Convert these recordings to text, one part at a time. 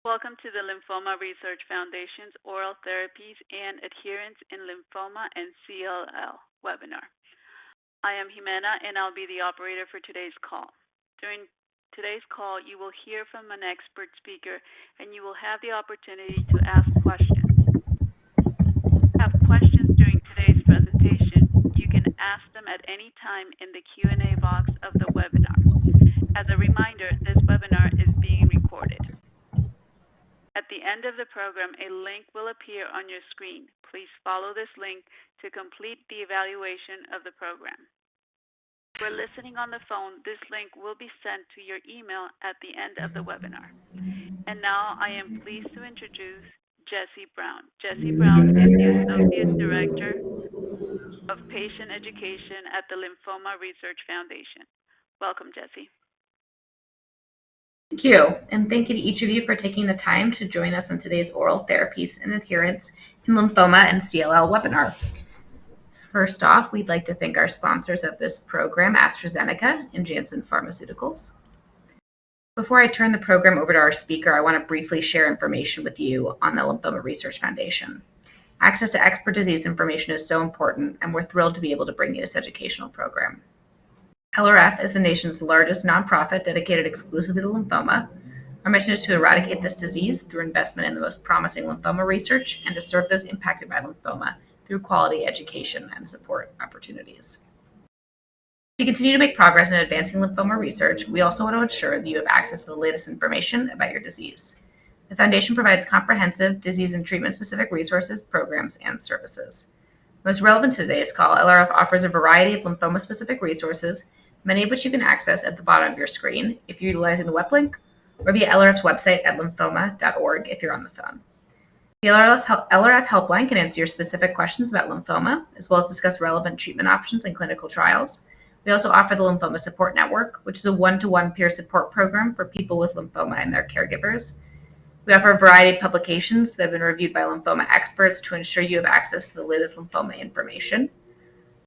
Welcome to the Lymphoma Research Foundation's Oral Therapies and Adherence in Lymphoma and CLL webinar. I am Jimena, and I'll be the operator for today's call. During today's call, you will hear from an expert speaker, and you will have the opportunity to ask questions. If you have questions during today's presentation, you can ask them at any time in the Q&A box of the webinar. As a reminder, this webinar is being recorded. At the end of the program, a link will appear on your screen. Please follow this link to complete the evaluation of the program. If you're listening on the phone, this link will be sent to your email at the end of the webinar. And now I am pleased to introduce Jessie Brown. Jessie Brown is the Associate Director of Patient Education at the Lymphoma Research Foundation. Welcome, Jessie. Thank you, and thank you to each of you for taking the time to join us on today's Oral Therapies and Adherence in Lymphoma and CLL webinar. First off, we'd like to thank our sponsors of this program, AstraZeneca and Janssen Pharmaceuticals. Before I turn the program over to our speaker, I want to briefly share information with you on the Lymphoma Research Foundation. Access to expert disease information is so important, and we're thrilled to be able to bring you this educational program. LRF is the nation's largest nonprofit dedicated exclusively to lymphoma. Our mission is to eradicate this disease through investment in the most promising lymphoma research and to serve those impacted by lymphoma through quality education and support opportunities. To continue to make progress in advancing lymphoma research, we also want to ensure that you have access to the latest information about your disease. The Foundation provides comprehensive disease and treatment-specific resources, programs, and services. Most relevant to today's call, LRF offers a variety of lymphoma-specific resources, many of which you can access at the bottom of your screen if you're utilizing the web link, or via LRF's website at lymphoma.org if you're on the phone. The LRF helpline can answer your specific questions about lymphoma, as well as discuss relevant treatment options and clinical trials. We also offer the Lymphoma Support Network, which is a one-to-one peer support program for people with lymphoma and their caregivers. We offer a variety of publications that have been reviewed by lymphoma experts to ensure you have access to the latest lymphoma information.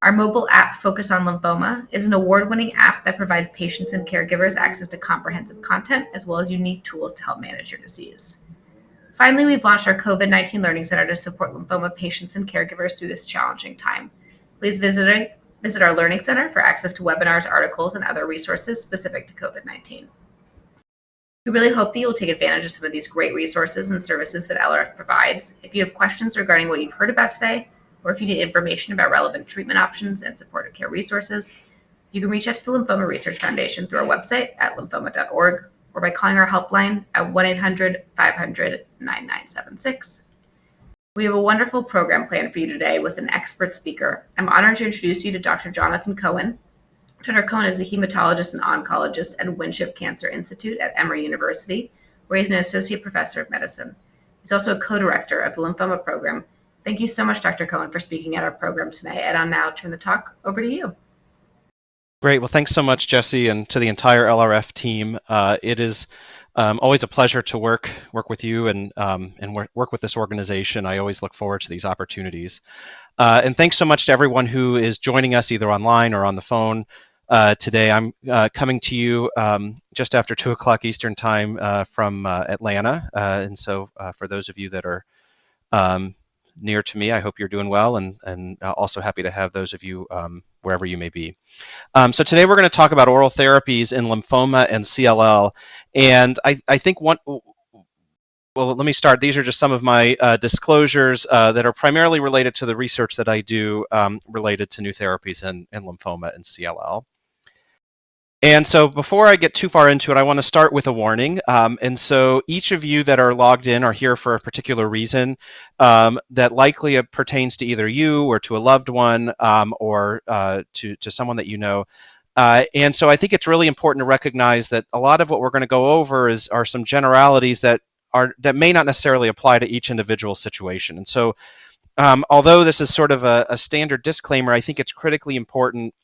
Our mobile app, Focus on Lymphoma, is an award-winning app that provides patients and caregivers access to comprehensive content as well as unique tools to help manage your disease. Finally, we've launched our COVID-19 Learning Center to support lymphoma patients and caregivers through this challenging time. Please visit our Learning Center for access to webinars, articles, and other resources specific to COVID-19. We really hope that you'll take advantage of some of these great resources and services that LRF provides. If you have questions regarding what you've heard about today, or if you need information about relevant treatment options and supportive care resources, you can reach out to the Lymphoma Research Foundation through our website at lymphoma.org or by calling our helpline at 1-800-500-9976. We have a wonderful program planned for you today with an expert speaker. I'm honored to introduce you to Dr. Jonathan Cohen. Dr. Cohen is a hematologist and oncologist at Winship Cancer Institute at Emory University, where he's an associate professor of medicine. He's also a co-director of the lymphoma program. Thank you so much, Dr. Cohen, for speaking at our program tonight, and I'll now turn the talk over to you. Great. Well, thanks so much, Jessie, and to the entire LRF team. It is always a pleasure to work with you and work with this organization. I always look forward to these opportunities. And thanks so much to everyone who is joining us either online or on the phone today. I'm coming to you just after 2 o'clock Eastern time from Atlanta. And so for those of you that are near to me, I hope you're doing well, and also happy to have those of you wherever you may be. So today we're going to talk about oral therapies in lymphoma and CLL, and I think well, let me start. These are just some of my disclosures that are primarily related to the research that I do related to new therapies in lymphoma and CLL. And so before I get too far into it, I want to start with a warning. And so each of you that are logged in are here for a particular reason that likely pertains to either you or to a loved one or to someone that you know. And so I think it's really important to recognize that a lot of what we're going to go over are some generalities that may not necessarily apply to each individual situation. And so although this is sort of a standard disclaimer, I think it's critically important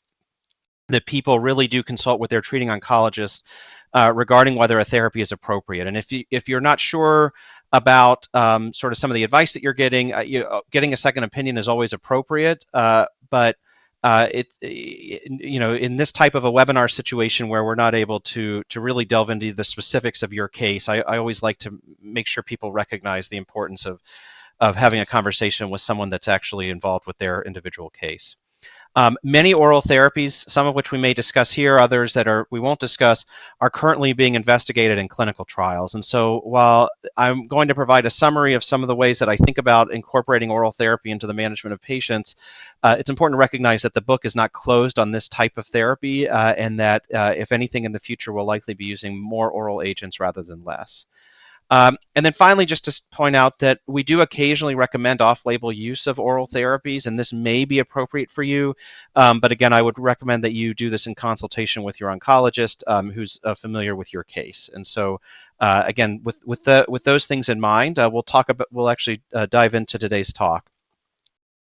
that people really do consult with their treating oncologist regarding whether a therapy is appropriate. And if you're not sure about sort of some of the advice that you're getting, getting a second opinion is always appropriate. But in this type of a webinar situation where we're not able to really delve into the specifics of your case, I always like to make sure people recognize the importance of having a conversation with someone that's actually involved with their individual case. Many oral therapies, some of which we may discuss here, others that we won't discuss, are currently being investigated in clinical trials. And so while I'm going to provide a summary of some of the ways that I think about incorporating oral therapy into the management of patients, it's important to recognize that the book is not closed on this type of therapy, and that if anything in the future, we'll likely be using more oral agents rather than less. And then finally, just to point out that we do occasionally recommend off-label use of oral therapies, and this may be appropriate for you. But again, I would recommend that you do this in consultation with your oncologist who's familiar with your case. And so again, with those things in mind, we'll actually dive into today's talk.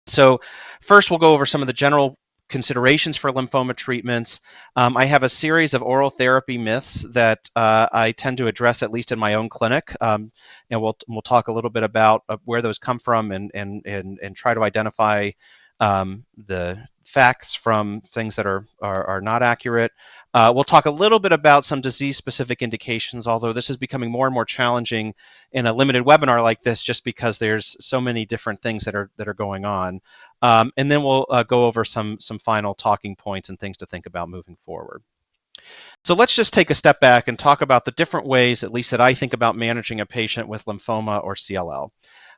So first, we'll go over some of the general considerations for lymphoma treatments. I have a series of oral therapy myths that I tend to address, at least in my own clinic, and we'll talk a little bit about where those come from and try to identify the facts from things that are not accurate. We'll talk a little bit about some disease-specific indications, although this is becoming more and more challenging in a limited webinar like this, just because there's so many different things that are going on. And then we'll go over some final talking points and things to think about moving forward. So let's just take a step back and talk about the different ways, at least that I think about managing a patient with lymphoma or CLL.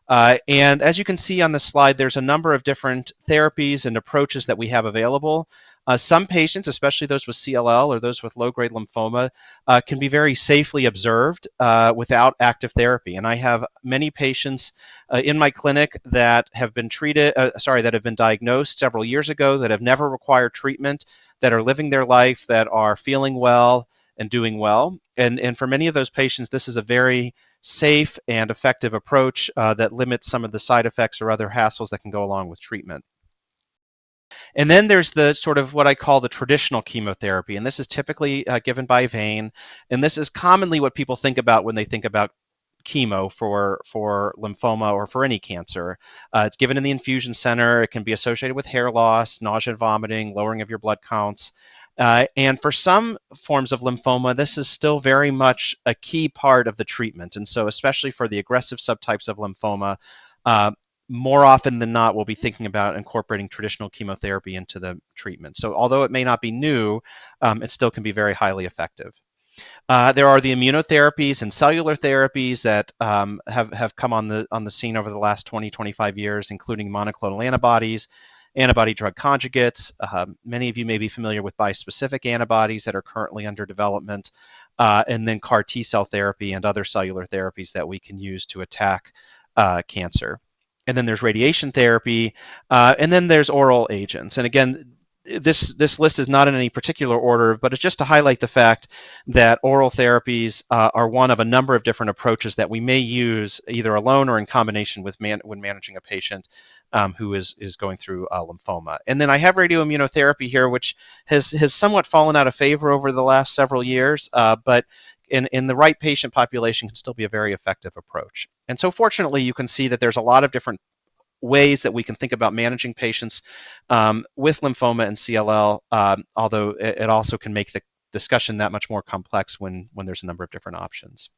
And as you can see on the slide, there's a number of different therapies and approaches that we have available. Some patients, especially those with CLL or those with low-grade lymphoma, can be very safely observed without active therapy. And I have many patients in my clinic that have been that have been diagnosed several years ago, that have never required treatment, that are living their life, that are feeling well and doing well. And for many of those patients, this is a very safe and effective approach that limits some of the side effects or other hassles that can go along with treatment. And then there's the sort of what I call the traditional chemotherapy, and this is typically given by vein, and this is commonly what people think about when they think about chemo for lymphoma or for any cancer. It's given in the infusion center. It can be associated with hair loss, nausea and vomiting, lowering of your blood counts. And for some forms of lymphoma, this is still very much a key part of the treatment. And so especially for the aggressive subtypes of lymphoma, more often than not, we'll be thinking about incorporating traditional chemotherapy into the treatment. So although it may not be new, it still can be very highly effective. There are the immunotherapies and cellular therapies that have come on the scene over the last 20, 25 years, including monoclonal antibodies, antibody-drug conjugates. Many of you may be familiar with bispecific antibodies that are currently under development, and then CAR T-cell therapy and other cellular therapies that we can use to attack cancer. And then there's radiation therapy, and then there's oral agents. And again, this list is not in any particular order, but it's just to highlight the fact that oral therapies are one of a number of different approaches that we may use either alone or in combination with when managing a patient who is going through lymphoma. And then I have radioimmunotherapy here, which has somewhat fallen out of favor over the last several years, but in the right patient population can still be a very effective approach. And so fortunately, you can see that there's a lot of different ways that we can think about managing patients with lymphoma and CLL, although it also can make the discussion that much more complex when there's a number of different options.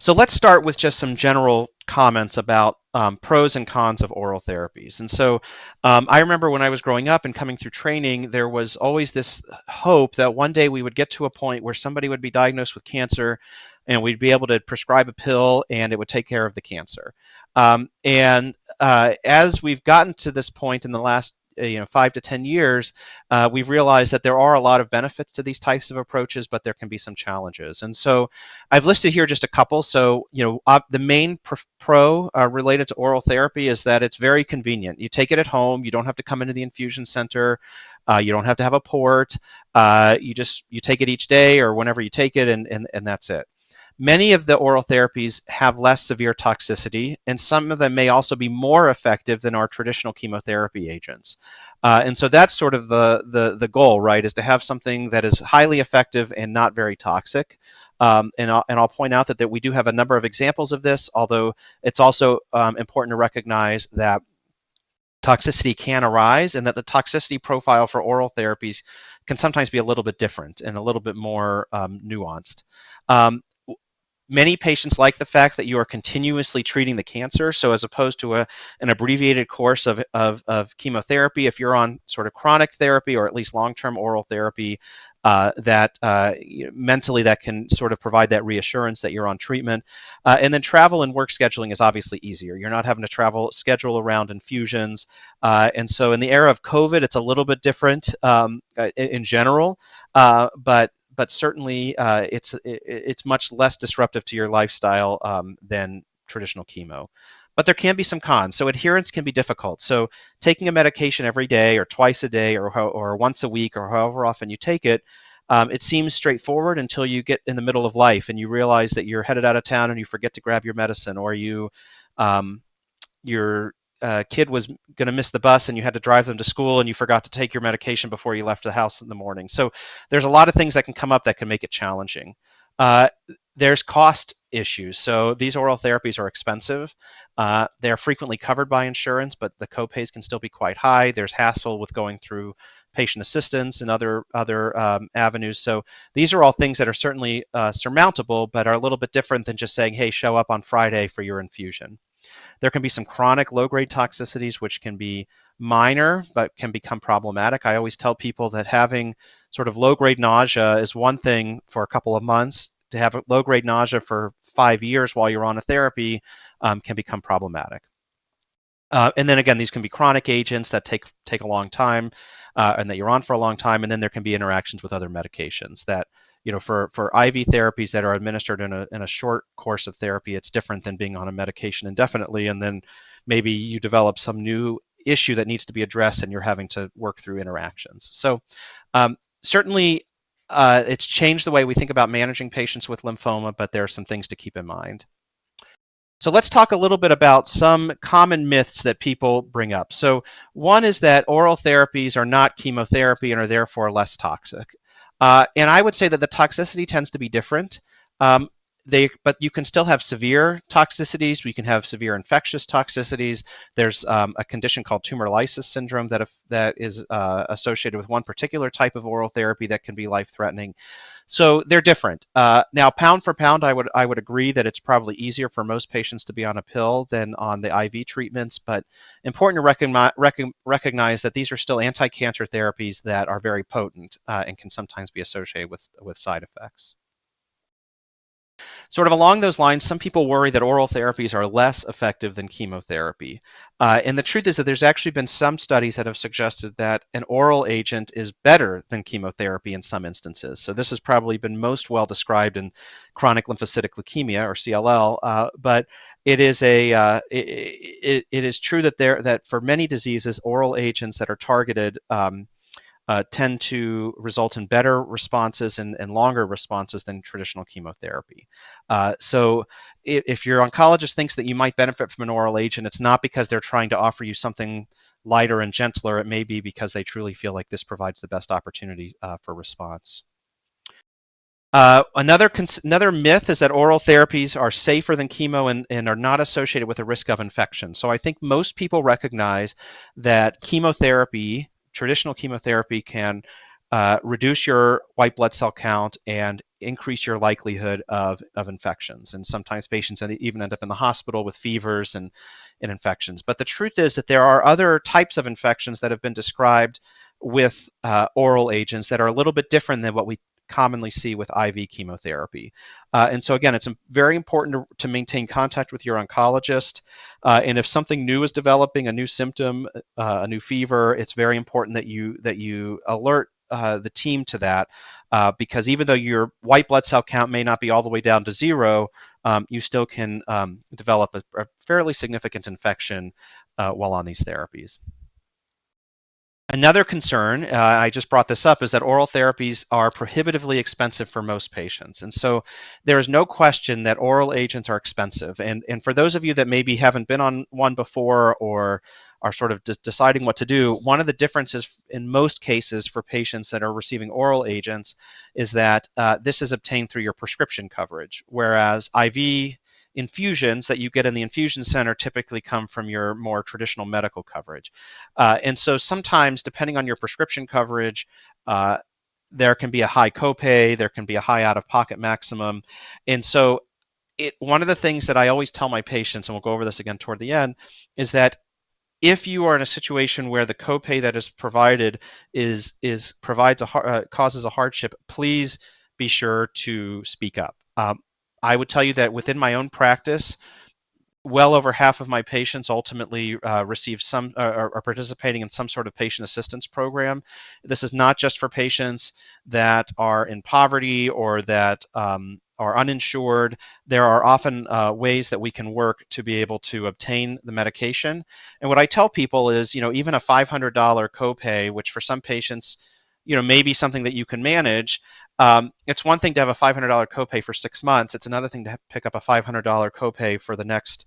So let's start with just some general comments about pros and cons of oral therapies. And so I remember when I was growing up and coming through training, there was always this hope that one day we would get to a point where somebody would be diagnosed with cancer and we'd be able to prescribe a pill and it would take care of the cancer. As we've gotten to this point in the last 5 to 10 years, we've realized that there are a lot of benefits to these types of approaches, but there can be some challenges. And so I've listed here just a couple. So, the main pro related to oral therapy is that it's very convenient. You take it at home. You don't have to come into the infusion center. You don't have to have a port. You take it each day or whenever you take it, and that's it. Many of the oral therapies have less severe toxicity, and some of them may also be more effective than our traditional chemotherapy agents. And so that's sort of the goal, right, is to have something that is highly effective and not very toxic. And I'll point out that we do have a number of examples of this, although it's also important to recognize that toxicity can arise, and that the toxicity profile for oral therapies can sometimes be a little bit different and a little bit more nuanced. Many patients like the fact that you are continuously treating the cancer. So as opposed to an abbreviated course of chemotherapy, if you're on sort of chronic therapy or at least long-term oral therapy, mentally that can sort of provide that reassurance that you're on treatment. And then travel and work scheduling is obviously easier. You're not having to schedule around infusions. And so in the era of COVID, it's a little bit different in general, but certainly it's much less disruptive to your lifestyle than traditional chemo. But there can be some cons. So adherence can be difficult. So taking a medication every day or twice a day or once a week or however often you take it, it seems straightforward until you get in the middle of life and you realize that you're headed out of town and you forget to grab your medicine, or your kid was going to miss the bus and you had to drive them to school and you forgot to take your medication before you left the house in the morning. So there's a lot of things that can come up that can make it challenging. There's cost issues. So these oral therapies are expensive. They're frequently covered by insurance, but the copays can still be quite high. There's hassle with going through patient assistance and other avenues. So these are all things that are certainly surmountable, but are a little bit different than just saying, hey, show up on Friday for your infusion. There can be some chronic low-grade toxicities, which can be minor, but can become problematic. I always tell people that having sort of low-grade nausea is one thing for a couple of months. To have low-grade nausea for 5 years while you're on a therapy can become problematic. And then again, these can be chronic agents that take a long time and that you're on for a long time. And then there can be interactions with other medications that, for IV therapies that are administered in a short course of therapy, it's different than being on a medication indefinitely. And then maybe you develop some new issue that needs to be addressed and you're having to work through interactions. So certainly it's changed the way we think about managing patients with lymphoma, but there are some things to keep in mind. So let's talk a little bit about some common myths that people bring up. So one is that oral therapies are not chemotherapy and are therefore less toxic. And I would say that the toxicity tends to be different. But you can still have severe toxicities. We can have severe infectious toxicities. There's a condition called tumor lysis syndrome that is associated with one particular type of oral therapy that can be life-threatening. So they're different. Now, pound for pound, I would agree that it's probably easier for most patients to be on a pill than on the IV treatments, but important to recognize that these are still anti-cancer therapies that are very potent and can sometimes be associated with side effects. Sort of along those lines, some people worry that oral therapies are less effective than chemotherapy. And the truth is that there's actually been some studies that have suggested that an oral agent is better than chemotherapy in some instances. So this has probably been most well described in chronic lymphocytic leukemia, or CLL. But it is it is true that for many diseases, oral agents that are targeted tend to result in better responses and longer responses than traditional chemotherapy. So if your oncologist thinks that you might benefit from an oral agent, it's not because they're trying to offer you something lighter and gentler. It may be because they truly feel like this provides the best opportunity for response. Another myth is that oral therapies are safer than chemo and are not associated with a risk of infection. So I think most people recognize that traditional chemotherapy can reduce your white blood cell count and increase your likelihood of infections. And sometimes patients even end up in the hospital with fevers and infections. But the truth is that there are other types of infections that have been described with oral agents that are a little bit different than what we commonly see with IV chemotherapy. And so again, it's very important to maintain contact with your oncologist. And if something new is developing, a new symptom, a new fever, it's very important that you alert the team to that, because even though your white blood cell count may not be all the way down to zero, you still can develop a fairly significant infection while on these therapies. Another concern, I just brought this up, is that oral therapies are prohibitively expensive for most patients. And so there is no question that oral agents are expensive. And for those of you that maybe haven't been on one before or are sort of deciding what to do, one of the differences in most cases for patients that are receiving oral agents is that this is obtained through your prescription coverage, whereas IV infusions that you get in the infusion center typically come from your more traditional medical coverage. And so sometimes, depending on your prescription coverage, there can be a high copay, there can be a high out-of-pocket maximum. And so one of the things that I always tell my patients, and we'll go over this again toward the end, is that if you are in a situation where the copay that is provided causes a hardship, please be sure to speak up. I would tell you that within my own practice, well over half of my patients ultimately receive some are participating in some sort of patient assistance program. This is not just for patients that are in poverty or that are uninsured. There are often ways that we can work to be able to obtain the medication. And what I tell people is, even a $500 copay, which for some patients, may be something that you can manage. It's one thing to have a $500 copay for 6 months. It's another thing to pick up a $500 copay for the next,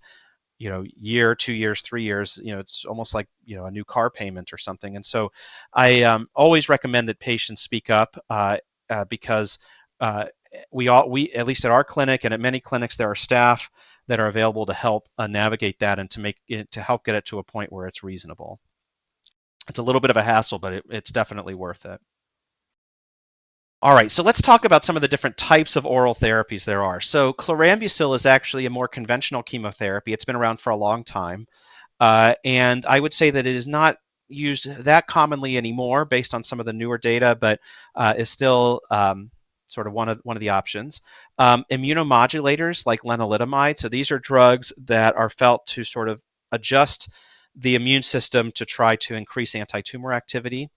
year, 2 years, 3 years. It's almost like, a new car payment or something. And so I always recommend that patients speak up because we, at least at our clinic and at many clinics, there are staff that are available to help navigate that and to help get it to a point where it's reasonable. It's a little bit of a hassle, but it's definitely worth it. All right, so let's talk about some of the different types of oral therapies there are. So chlorambucil is actually a more conventional chemotherapy. It's been around for a long time. And I would say that it is not used that commonly anymore based on some of the newer data, but is still sort of one of the options. Immunomodulators like lenalidomide. So these are drugs that are felt to sort of adjust the immune system to try to increase anti-tumor activity.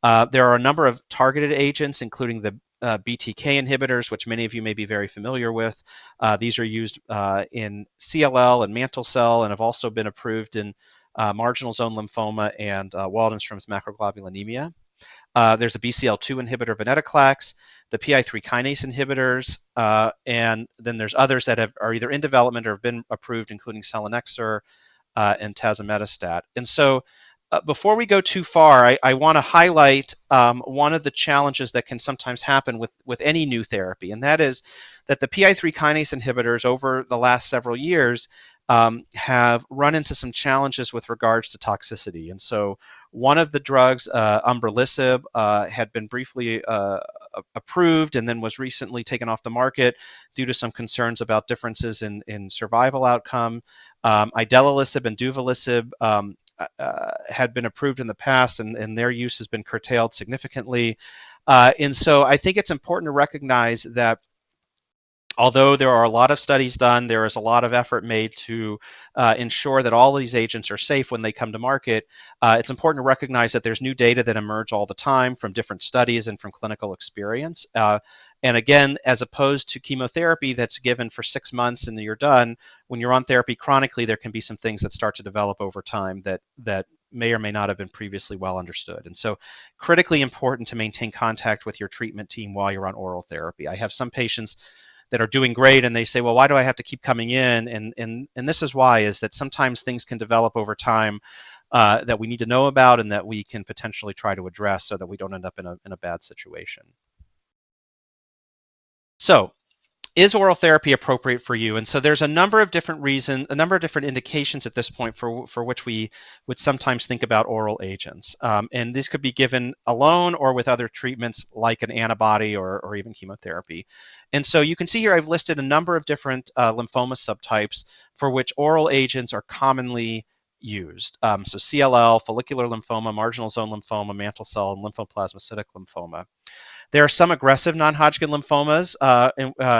There are a number of targeted agents, including the BTK inhibitors, which many of you may be very familiar with. These are used in CLL and mantle cell and have also been approved in marginal zone lymphoma and Waldenstrom's macroglobulinemia. There's a BCL2 inhibitor, Venetoclax, the Pi3 Kinase Inhibitors, and then there's others that are either in development or have been approved, including selinexor and tazemetostat. And so before we go too far, I want to highlight one of the challenges that can sometimes happen with any new therapy, and that is that the Pi3 kinase inhibitors over the last several years have run into some challenges with regards to toxicity. And so one of the drugs, umbralisib, had been briefly approved and then was recently taken off the market due to some concerns about differences in survival outcome. Idelalisib and duvelisib had been approved in the past, and their use has been curtailed significantly. And so I think it's important to recognize that although there are a lot of studies done, there is a lot of effort made to ensure that all of these agents are safe when they come to market. It's important to recognize that there's new data that emerge all the time from different studies and from clinical experience. And again, as opposed to chemotherapy that's given for 6 months and you're done, when you're on therapy chronically, there can be some things that start to develop over time that may or may not have been previously well understood. And so critically important to maintain contact with your treatment team while you're on oral therapy. I have some patients that are doing great and they say, well, why do I have to keep coming in? And this is why, is that sometimes things can develop over time that we need to know about and that we can potentially try to address so that we don't end up in a bad situation. So is oral therapy appropriate for you? And so there's a number of different reasons, a number of different indications at this point for which we would sometimes think about oral agents. And these could be given alone or with other treatments like an antibody or even chemotherapy. And so you can see here I've listed a number of different lymphoma subtypes for which oral agents are commonly used. So CLL, follicular lymphoma, marginal zone lymphoma, mantle cell, and lymphoplasmacytic lymphoma. There are some aggressive non-Hodgkin lymphomas,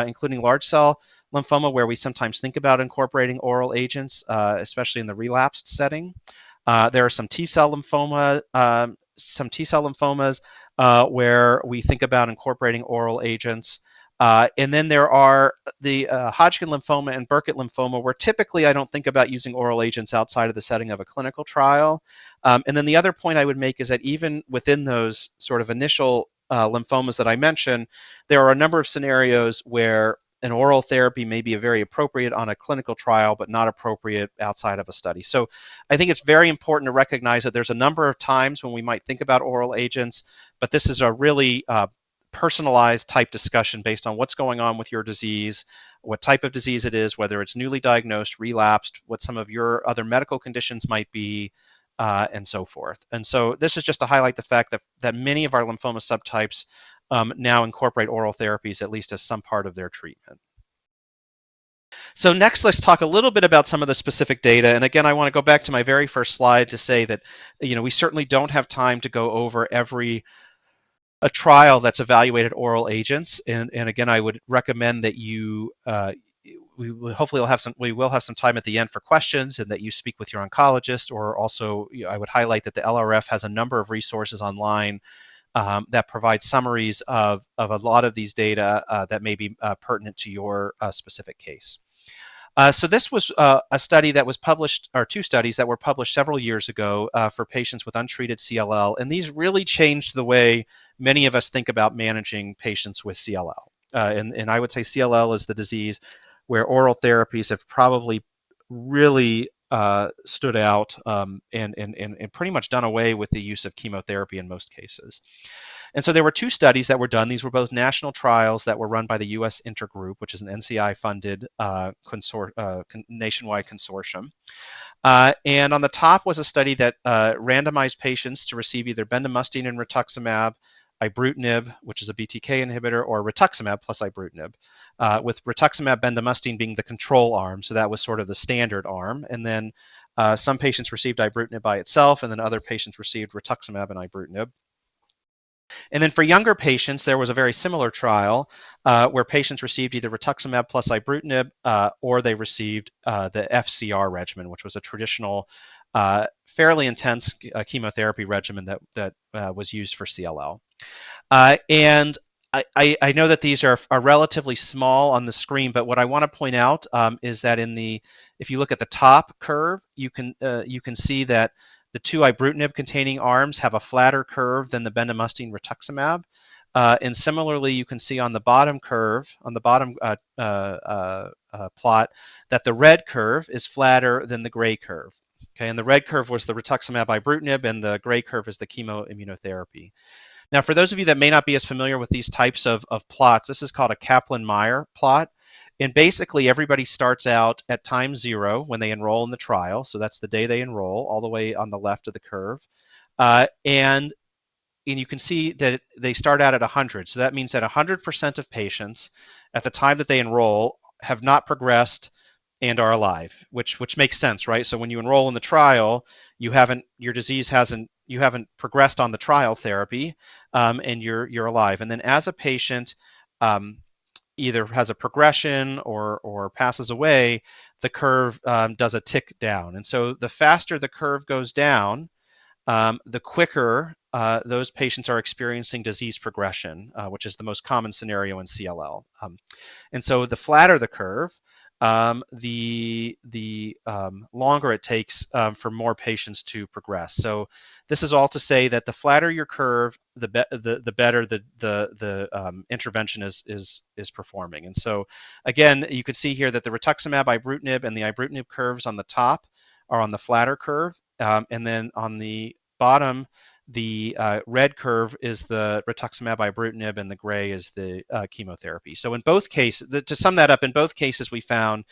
including large cell lymphoma, where we sometimes think about incorporating oral agents, especially in the relapsed setting. There are some T-cell lymphomas where we think about incorporating oral agents. And then there are the Hodgkin lymphoma and Burkitt lymphoma, where typically I don't think about using oral agents outside of the setting of a clinical trial. And then the other point I would make is that even within those sort of initial lymphomas that I mentioned, there are a number of scenarios where an oral therapy may be very appropriate on a clinical trial, but not appropriate outside of a study. So I think it's very important to recognize that there's a number of times when we might think about oral agents, but this is a really personalized type discussion based on what's going on with your disease, what type of disease it is, whether it's newly diagnosed, relapsed, what some of your other medical conditions might be, and so forth. And so this is just to highlight the fact that many of our lymphoma subtypes now incorporate oral therapies at least as some part of their treatment. So next, let's talk a little bit about some of the specific data. And again, I want to go back to my very first slide to say that, we certainly don't have time to go over a trial that's evaluated oral agents. And again, I would recommend that we will have some time at the end for questions, and that you speak with your oncologist, or also I would highlight that the LRF has a number of resources online that provide summaries of a lot of these data that may be pertinent to your specific case. So this was a study that was published, or two studies that were published several years ago for patients with untreated CLL, and these really changed the way many of us think about managing patients with CLL. And I would say CLL is the disease where oral therapies have probably really stood out and pretty much done away with the use of chemotherapy in most cases. And so there were two studies that were done. These were both national trials that were run by the U.S. Intergroup, which is an NCI-funded nationwide consortium. And on the top was a study that randomized patients to receive either bendamustine and rituximab, Ibrutinib, which is a BTK inhibitor, or rituximab plus Ibrutinib, with rituximab bendamustine being the control arm. So that was sort of the standard arm. And then some patients received Ibrutinib by itself, and then other patients received rituximab and Ibrutinib. And then for younger patients, there was a very similar trial where patients received either rituximab plus Ibrutinib or they received the FCR regimen, which was a traditional, fairly intense chemotherapy regimen that was used for CLL. And I know that these are relatively small on the screen, but what I want to point out is that if you look at the top curve, you can see that the two Ibrutinib containing arms have a flatter curve than the bendamustine rituximab. And similarly, you can see on the bottom curve, on the bottom plot, that the red curve is flatter than the gray curve. Okay, and the red curve was the rituximab Ibrutinib, and the gray curve is the chemoimmunotherapy. Now, for those of you that may not be as familiar with these types of plots, this is called a Kaplan-Meier plot. And basically, everybody starts out at time 0 when they enroll in the trial. So that's the day they enroll, all the way on the left of the curve. And you can see that they start out at 100. So that means that 100% of patients at the time that they enroll have not progressed and are alive, which makes sense, right? So when you enroll in the trial, you haven't progressed on the trial therapy, and you're alive. And then as a patient either has a progression or passes away, the curve does a tick down. And so the faster the curve goes down, the quicker those patients are experiencing disease progression, which is the most common scenario in CLL. And so the flatter the curve, the longer it takes for more patients to progress. So this is all to say that the flatter your curve, the better the intervention is performing. And so again, you can see here that the rituximab, Ibrutinib, and the Ibrutinib curves on the top are on the flatter curve, and then on the bottom, the red curve is the rituximab Ibrutinib, and the gray is the chemotherapy. So in both cases, to sum that up, in both cases we found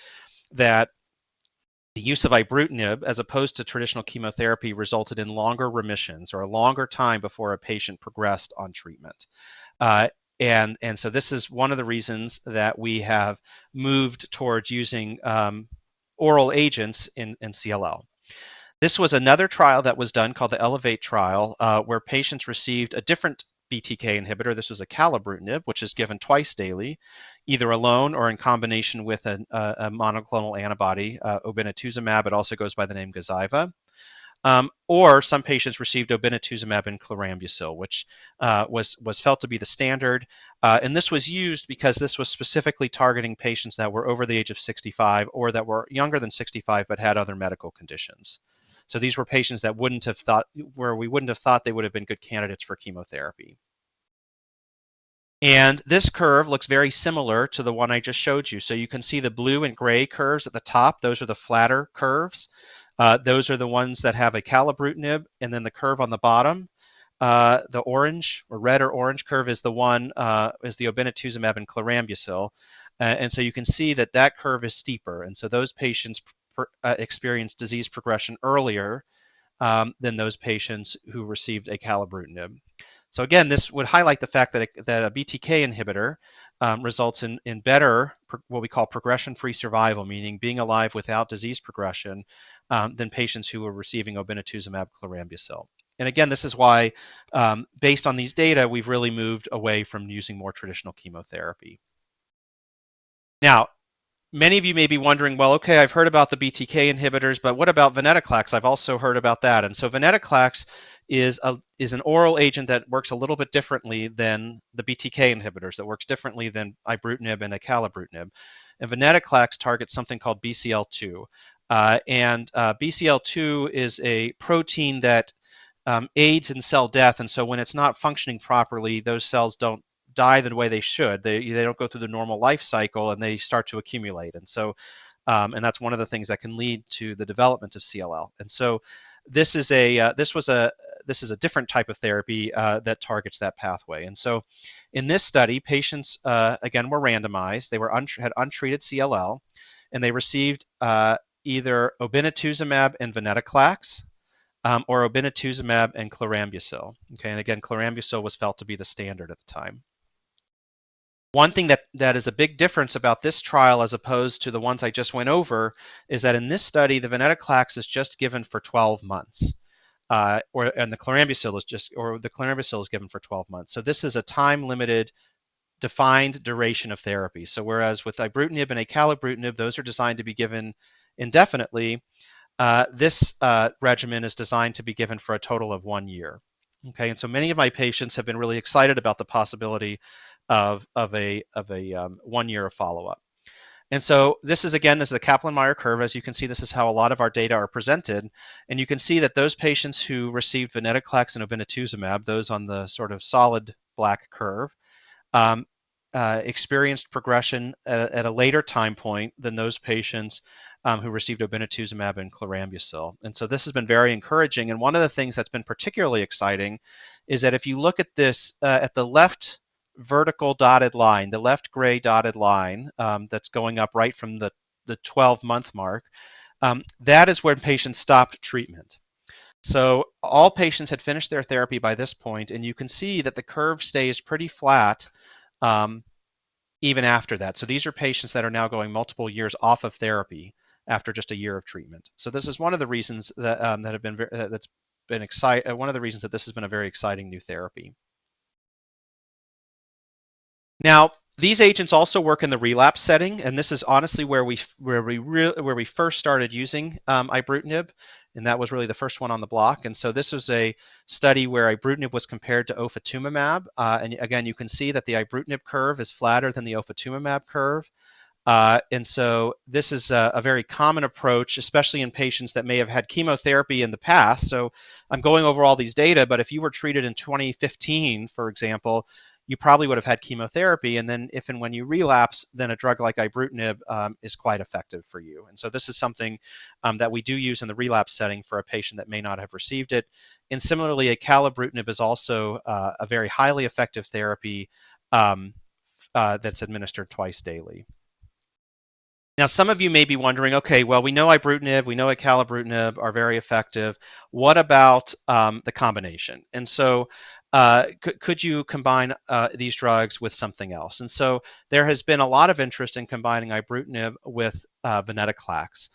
that the use of Ibrutinib as opposed to traditional chemotherapy resulted in longer remissions, or a longer time before a patient progressed on treatment. And so this is one of the reasons that we have moved towards using oral agents in CLL. This was another trial that was done called the Elevate trial, where patients received a different BTK inhibitor. This was a Ibrutinib, which is given twice daily, either alone or in combination with a monoclonal antibody, obinutuzumab. It also goes by the name Gazyva. Or some patients received obinutuzumab and chlorambucil, which was felt to be the standard. And this was used because this was specifically targeting patients that were over the age of 65 or that were younger than 65 but had other medical conditions. So these were patients that we wouldn't have thought they would have been good candidates for chemotherapy. And this curve looks very similar to the one I just showed you. So you can see the blue and gray curves at the top. Those are the flatter curves. Those are the ones that have a Ibrutinib, and then the curve on the bottom the orange or red or orange curve is the one is the obinutuzumab and chlorambucil, and so you can see that that curve is steeper, and so those patients experience disease progression earlier than those patients who received acalabrutinib. So again, this would highlight the fact that a BTK inhibitor results in better, what we call progression-free survival, meaning being alive without disease progression, than patients who were receiving obinutuzumab chlorambucil. And again, this is why, based on these data, we've really moved away from using more traditional chemotherapy. Now, many of you may be wondering, well, okay, I've heard about the BTK inhibitors, but what about Venetoclax? I've also heard about that. And so Venetoclax is an oral agent that works a little bit differently than the BTK inhibitors, that works differently than Ibrutinib and acalabrutinib. And Venetoclax targets something called BCL2. BCL2 is a protein that aids in cell death. And so when it's not functioning properly, those cells don't die the way they should. They don't go through the normal life cycle, and they start to accumulate. And so, and that's one of the things that can lead to the development of CLL. And so, this is a different type of therapy that targets that pathway. And so, in this study, patients again were randomized. They had untreated CLL, and they received either obinutuzumab and Venetoclax, or obinutuzumab and chlorambucil. Okay, and again, chlorambucil was felt to be the standard at the time. One thing that is a big difference about this trial as opposed to the ones I just went over is that in this study, the Venetoclax is just given for 12 months, and the chlorambucil is given for 12 months. So this is a time-limited, defined duration of therapy. So whereas with Ibrutinib and acalabrutinib, those are designed to be given indefinitely, this regimen is designed to be given for a total of 1 year. Okay, and so many of my patients have been really excited about the possibility of a 1 year of follow-up. And so this is the Kaplan-Meier curve. As you can see, this is how a lot of our data are presented. And you can see that those patients who received Venetoclax and obinutuzumab, those on the sort of solid black curve, experienced progression at a later time point than those patients who received obinutuzumab and chlorambucil. And so this has been very encouraging. And one of the things that's been particularly exciting is that if you look at this at the left vertical dotted line, the left gray dotted line that's going up right from the 12-month mark, that is when patients stopped treatment. So all patients had finished their therapy by this point, and you can see that the curve stays pretty flat even after that. So these are patients that are now going multiple years off of therapy after just a year of treatment. So this is one of the reasons that one of the reasons that this has been a very exciting new therapy. Now, these agents also work in the relapse setting, and this is honestly where we first started using Ibrutinib, and that was really the first one on the block. And so this was a study where Ibrutinib was compared to ofatumumab, and again, you can see that the Ibrutinib curve is flatter than the ofatumumab curve. And so this is a very common approach, especially in patients that may have had chemotherapy in the past. So I'm going over all these data, but if you were treated in 2015, for example, you probably would have had chemotherapy, and then if and when you relapse, then a drug like Ibrutinib is quite effective for you. And so this is something that we do use in the relapse setting for a patient that may not have received it. And similarly, acalabrutinib is also a very highly effective therapy that's administered twice daily. Now, some of you may be wondering, okay, well, we know Ibrutinib, we know acalabrutinib are very effective. What about the combination? And so could you combine these drugs with something else? And so there has been a lot of interest in combining Ibrutinib with Venetoclax.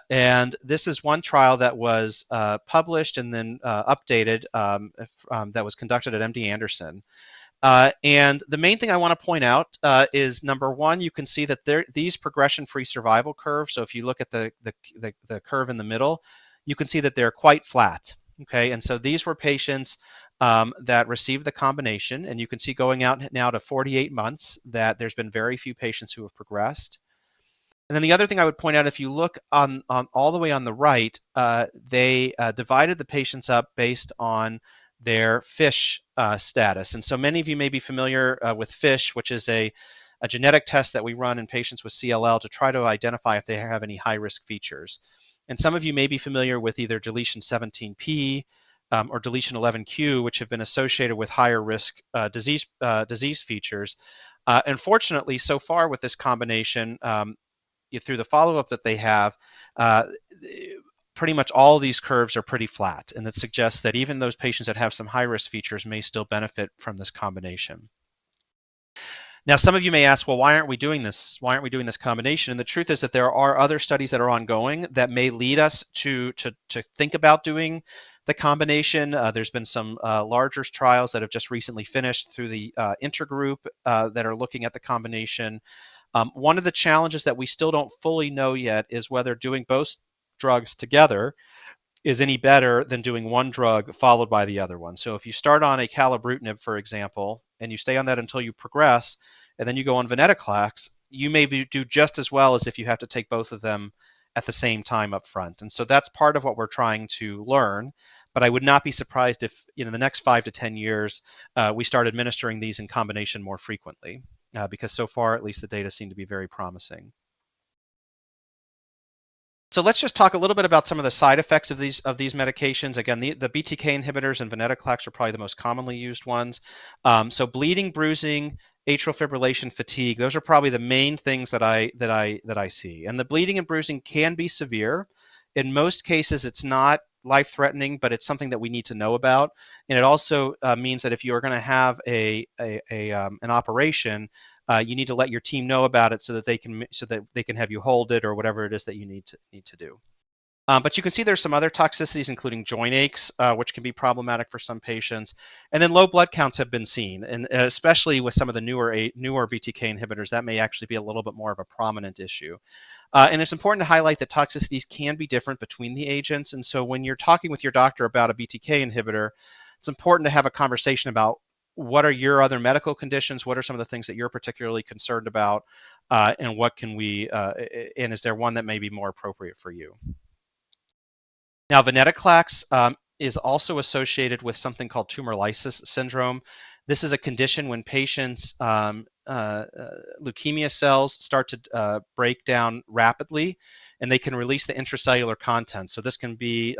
And this is one trial that was published and then updated that was conducted at MD Anderson. And the main thing I want to point out is, number one, you can see that these progression-free survival curves, so if you look at the curve in the middle, you can see that they're quite flat. Okay, and so these were patients that received the combination, and you can see going out now to 48 months that there's been very few patients who have progressed. And then the other thing I would point out, if you look on all the way on the right, they divided the patients up based on their FISH status. And so many of you may be familiar with FISH, which is a genetic test that we run in patients with CLL to try to identify if they have any high-risk features. And some of you may be familiar with either deletion 17p or deletion 11q, which have been associated with higher risk disease features. Unfortunately, so far with this combination, through the follow-up that they have, pretty much all of these curves are pretty flat, and that suggests that even those patients that have some high-risk features may still benefit from this combination. Now, some of you may ask, well, why aren't we doing this? Why aren't we doing this combination? And the truth is that there are other studies that are ongoing that may lead us to think about doing the combination. There's been some larger trials that have just recently finished through the intergroup that are looking at the combination. One of the challenges that we still don't fully know yet is whether doing both drugs together is any better than doing one drug followed by the other one. So if you start on a Ibrutinib, for example, and you stay on that until you progress, and then you go on Venetoclax, you may do just as well as if you have to take both of them at the same time up front. And so that's part of what we're trying to learn. But I would not be surprised if, in the next 5 to 10 years, we start administering these in combination more frequently, because so far, at least, the data seem to be very promising. So let's just talk a little bit about some of the side effects of these medications. Again, the BTK inhibitors and Venetoclax are probably the most commonly used ones. So bleeding, bruising, atrial fibrillation, fatigue, those are probably the main things that I see. And the bleeding and bruising can be severe. In most cases, it's not life-threatening, but it's something that we need to know about. And it also means that if you are going to have an operation, you need to let your team know about it so that they can have you hold it or whatever it is that you need to do. But you can see there's some other toxicities, including joint aches, which can be problematic for some patients. And then low blood counts have been seen, and especially with some of the newer BTK inhibitors, that may actually be a little bit more of a prominent issue. And it's important to highlight that toxicities can be different between the agents. And so when you're talking with your doctor about a BTK inhibitor, it's important to have a conversation about what are your other medical conditions, what are some of the things that you're particularly concerned about, and what can we, and is there one that may be more appropriate for you? Now, Venetoclax is also associated with something called tumor lysis syndrome. This is a condition when patients' leukemia cells start to break down rapidly, and they can release the intracellular content. So this can be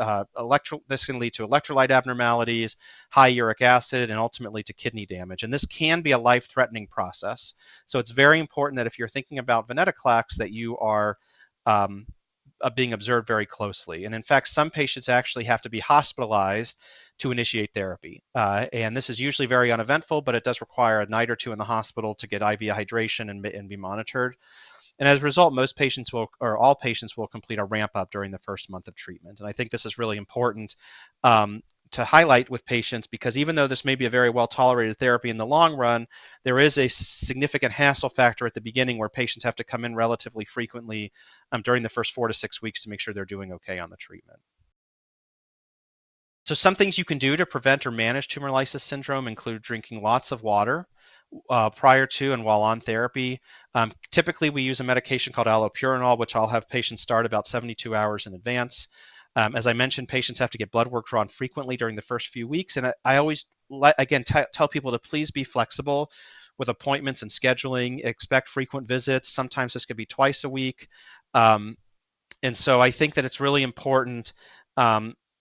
this can lead to electrolyte abnormalities, high uric acid, and ultimately to kidney damage. And this can be a life-threatening process. So it's very important that if you're thinking about Venetoclax, that you are being observed very closely. And in fact, some patients actually have to be hospitalized to initiate therapy. And this is usually very uneventful, but it does require a night or two in the hospital to get IV hydration and be monitored. And as a result, most patients will, or all patients will complete a ramp up during the first month of treatment. And I think this is really important to highlight with patients, because even though this may be a very well tolerated therapy in the long run, there is a significant hassle factor at the beginning where patients have to come in relatively frequently during the first 4 to 6 weeks to make sure they're doing okay on the treatment. So some things you can do to prevent or manage tumor lysis syndrome include drinking lots of water prior to and while on therapy. Typically, we use a medication called allopurinol, which I'll have patients start about 72 hours in advance. As I mentioned, patients have to get blood work drawn frequently during the first few weeks. And I always, again, tell people to please be flexible with appointments and scheduling. Expect frequent visits. Sometimes this could be twice a week. And so I think that it's really important,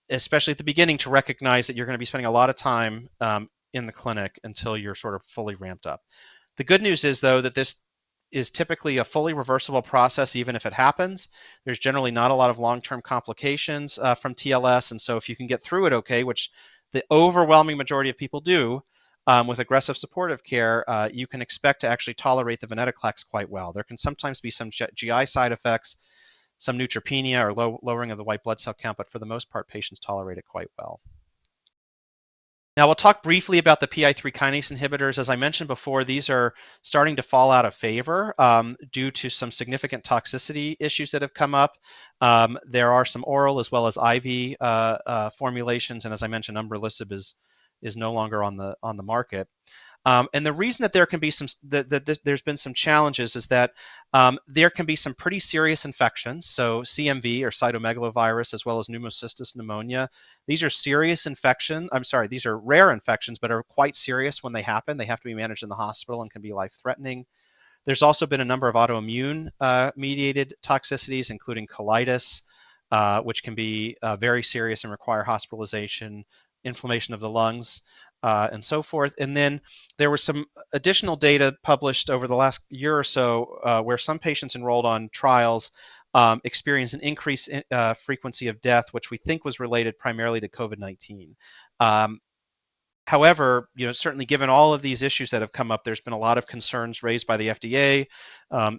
especially at the beginning, to recognize that you're going to be spending a lot of time in the clinic until you're sort of fully ramped up. The good news is, though, that this is typically a fully reversible process. Even if it happens, there's generally not a lot of long-term complications from TLS. And so if you can get through it okay, which the overwhelming majority of people do with aggressive supportive care, you can expect to actually tolerate the Venetoclax quite well. There can sometimes be some GI side effects, some neutropenia or lowering of the white blood cell count, but for the most part, patients tolerate it quite well. Now, we'll talk briefly about the Pi3 Kinase Inhibitors. As I mentioned before, these are starting to fall out of favor due to some significant toxicity issues that have come up. There are some oral as well as IV formulations, and as I mentioned, umbralisib is no longer on the market. And the reason that there can be there's been some challenges is that there can be some pretty serious infections. So CMV or cytomegalovirus, as well as pneumocystis pneumonia. These are serious infections. These are rare infections, but are quite serious when they happen. They have to be managed in the hospital and can be life-threatening. There's also been a number of autoimmune mediated toxicities, including colitis, which can be very serious and require hospitalization. inflammation of the lungs, and so forth. And then there was some additional data published over the last year or so where some patients enrolled on trials experienced an increase in frequency of death, which we think was related primarily to COVID-19. However, certainly given all of these issues that have come up, there's been a lot of concerns raised by the FDA,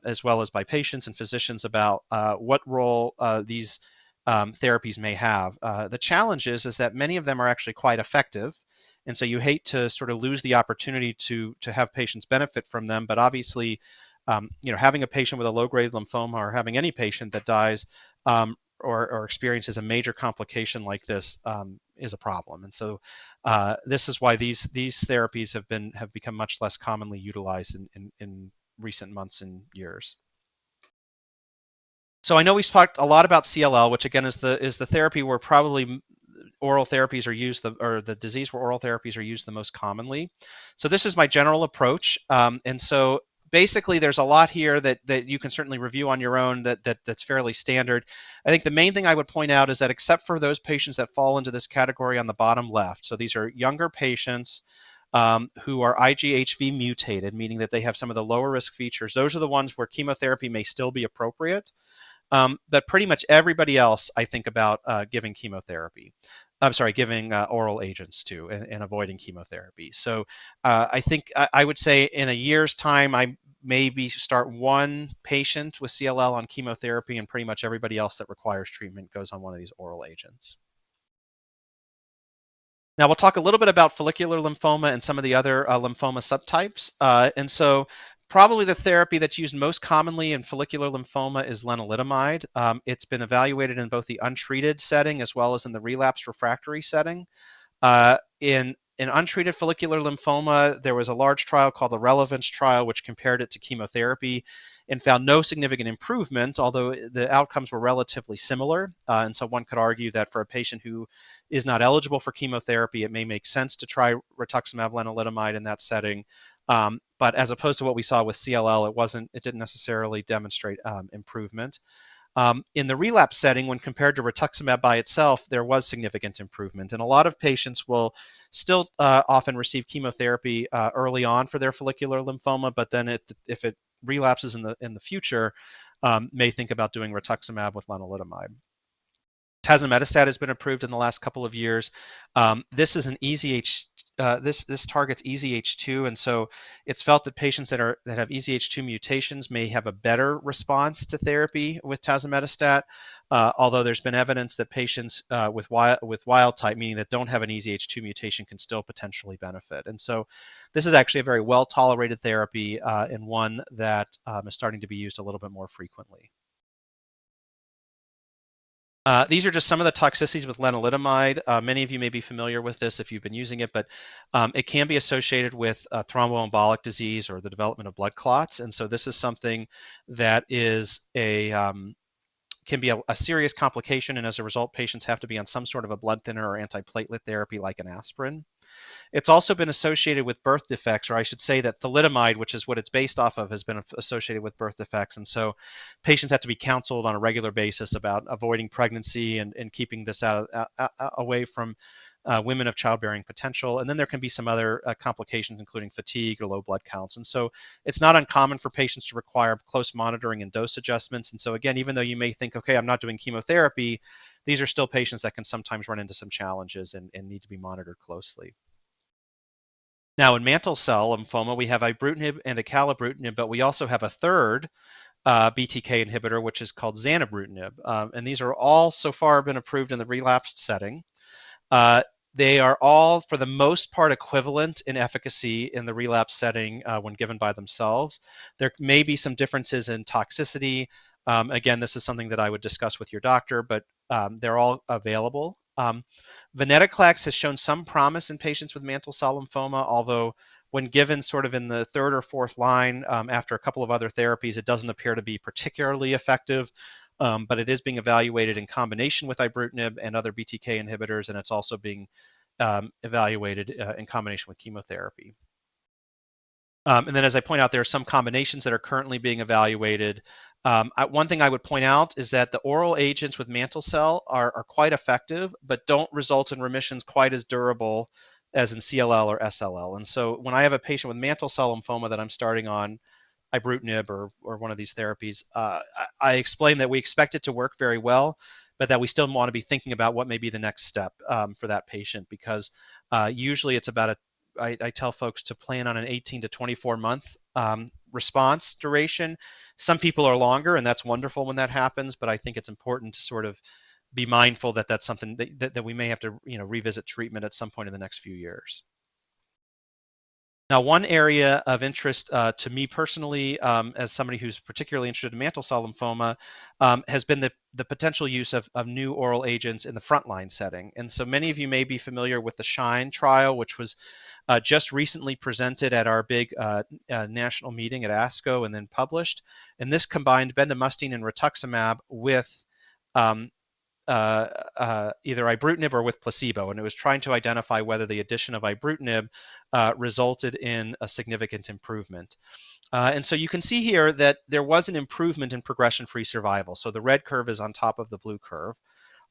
as well as by patients and physicians about what role these therapies may have. The challenge is that many of them are actually quite effective, and so you hate to sort of lose the opportunity to have patients benefit from them. But obviously, having a patient with a low-grade lymphoma or having any patient that dies or experiences a major complication like this is a problem. And so this is why these therapies have become much less commonly utilized in recent months and years. So I know we've talked a lot about CLL, which again is the therapy where probably oral therapies are used, or the disease where oral therapies are used the most commonly. So this is my general approach, and so basically there's a lot here that you can certainly review on your own that's fairly standard. I think the main thing I would point out is that except for those patients that fall into this category on the bottom left, so these are younger patients who are IGHV mutated, meaning that they have some of the lower risk features, those are the ones where chemotherapy may still be appropriate. But pretty much everybody else, I think about giving chemotherapy. I'm sorry, giving oral agents to and avoiding chemotherapy. So I think I would say in a year's time, I maybe start one patient with CLL on chemotherapy, and pretty much everybody else that requires treatment goes on one of these oral agents. Now we'll talk a little bit about follicular lymphoma and some of the other lymphoma subtypes. And so probably the therapy that's used most commonly in follicular lymphoma is lenalidomide. It's been evaluated in both the untreated setting as well as in the relapsed refractory setting. In untreated follicular lymphoma, there was a large trial called the Relevance trial, which compared it to chemotherapy and found no significant improvement, although the outcomes were relatively similar. And so one could argue that for a patient who is not eligible for chemotherapy, it may make sense to try rituximab lenalidomide in that setting. But as opposed to what we saw with CLL, it didn't necessarily demonstrate improvement. In the relapse setting, when compared to rituximab by itself, there was significant improvement. And a lot of patients will still often receive chemotherapy early on for their follicular lymphoma, but then if it relapses in the future, may think about doing rituximab with lenalidomide. Tazemetostat has been approved in the last couple of years. This is an this targets EZH2, and so it's felt that patients that have EZH2 mutations may have a better response to therapy with tazemetostat. Although there's been evidence that patients with wild type, meaning that don't have an EZH2 mutation, can still potentially benefit. And so this is actually a very well tolerated therapy and one that is starting to be used a little bit more frequently. These are just some of the toxicities with lenalidomide. Many of you may be familiar with this if you've been using it, but it can be associated with thromboembolic disease or the development of blood clots. And so this is something that is can be a serious complication, and as a result, patients have to be on some sort of a blood thinner or antiplatelet therapy like an aspirin. It's also been associated with birth defects, or I should say that thalidomide, which is what it's based off of, has been associated with birth defects. And so patients have to be counseled on a regular basis about avoiding pregnancy and keeping this away from women of childbearing potential. And then there can be some other complications, including fatigue or low blood counts. And so it's not uncommon for patients to require close monitoring and dose adjustments. And so again, even though you may think, okay, I'm not doing chemotherapy, these are still patients that can sometimes run into some challenges and need to be monitored closely. Now, in mantle cell lymphoma, we have ibrutinib and acalabrutinib, but we also have a third BTK inhibitor, which is called zanubrutinib. And these are all so far been approved in the relapsed setting. They are all, for the most part, equivalent in efficacy in the relapse setting when given by themselves. There may be some differences in toxicity. Again, this is something that I would discuss with your doctor, but they're all available. Venetoclax has shown some promise in patients with mantle cell lymphoma, although when given sort of in the third or fourth line after a couple of other therapies, it doesn't appear to be particularly effective, but it is being evaluated in combination with ibrutinib and other BTK inhibitors, and it's also being evaluated in combination with chemotherapy. And then, as I point out, there are some combinations that are currently being evaluated One thing I would point out is that the oral agents with mantle cell are quite effective, but don't result in remissions quite as durable as in CLL or SLL. And so when I have a patient with mantle cell lymphoma that I'm starting on Ibrutinib or one of these therapies, I explain that we expect it to work very well, but that we still want to be thinking about what may be the next step for that patient, because usually it's about I tell folks to plan on an 18 to 24 month response duration. Some people are longer, and that's wonderful when that happens, but I think it's important to sort of be mindful that that's something that we may have to revisit treatment at some point in the next few years. Now, one area of interest to me personally, as somebody who's particularly interested in mantle cell lymphoma, has been the potential use of new oral agents in the frontline setting. And so many of you may be familiar with the SHINE trial, which was just recently presented at our big national meeting at ASCO and then published. And this combined bendamustine and rituximab with either Ibrutinib or with placebo, and it was trying to identify whether the addition of Ibrutinib resulted in a significant improvement. And so you can see here that there was an improvement in progression-free survival. So the red curve is on top of the blue curve.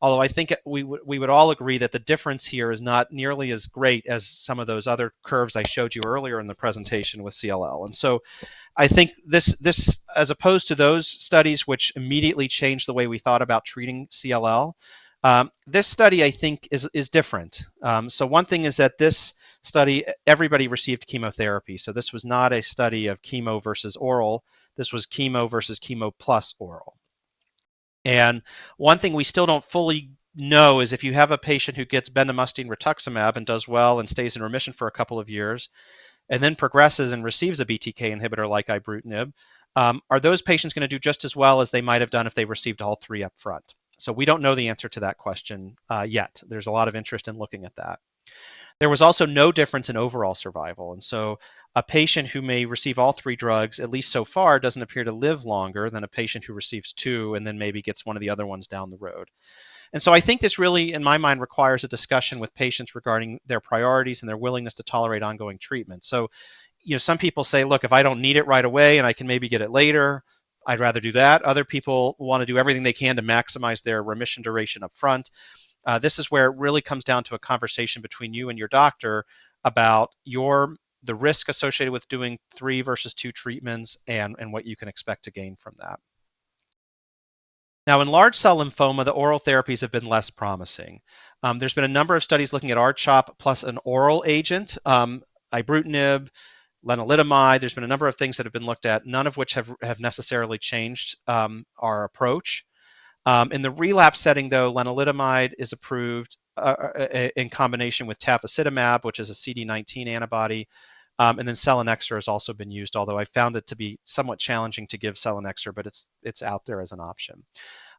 Although I think we would all agree that the difference here is not nearly as great as some of those other curves I showed you earlier in the presentation with CLL. And so I think this, as opposed to those studies which immediately changed the way we thought about treating CLL, this study I think is different. So one thing is that this study, everybody received chemotherapy. So this was not a study of chemo versus oral. This was chemo versus chemo plus oral. And one thing we still don't fully know is if you have a patient who gets bendamustine rituximab and does well and stays in remission for a couple of years, and then progresses and receives a BTK inhibitor like Ibrutinib, are those patients going to do just as well as they might have done if they received all three up front? So we don't know the answer to that question yet. There's a lot of interest in looking at that. There was also no difference in overall survival. And so a patient who may receive all three drugs, at least so far, doesn't appear to live longer than a patient who receives two and then maybe gets one of the other ones down the road. And so I think this really, in my mind, requires a discussion with patients regarding their priorities and their willingness to tolerate ongoing treatment. So, some people say, look, if I don't need it right away and I can maybe get it later, I'd rather do that. Other people want to do everything they can to maximize their remission duration up front. This is where it really comes down to a conversation between you and your doctor about the risk associated with doing 3 versus 2 treatments and what you can expect to gain from that. Now, in large cell lymphoma, the oral therapies have been less promising. There's been a number of studies looking at R-CHOP plus an oral agent, Ibrutinib, Lenolidomide. There's been a number of things that have been looked at, none of which have necessarily changed our approach. In the relapse setting, though, lenalidomide is approved in combination with tafasitamab, which is a CD19 antibody, and then selinexor has also been used, although I found it to be somewhat challenging to give selinexor, but it's out there as an option.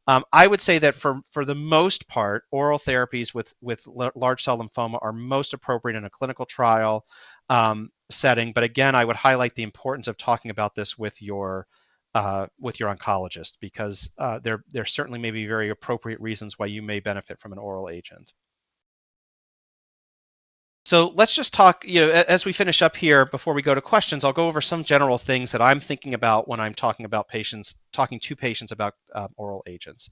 I would say that for the most part, oral therapies with large cell lymphoma are most appropriate in a clinical trial setting, but again, I would highlight the importance of talking about this with your oncologist, because there certainly may be very appropriate reasons why you may benefit from an oral agent. So let's just talk, as we finish up here, before we go to questions, I'll go over some general things that I'm thinking about when I'm talking to patients about oral agents.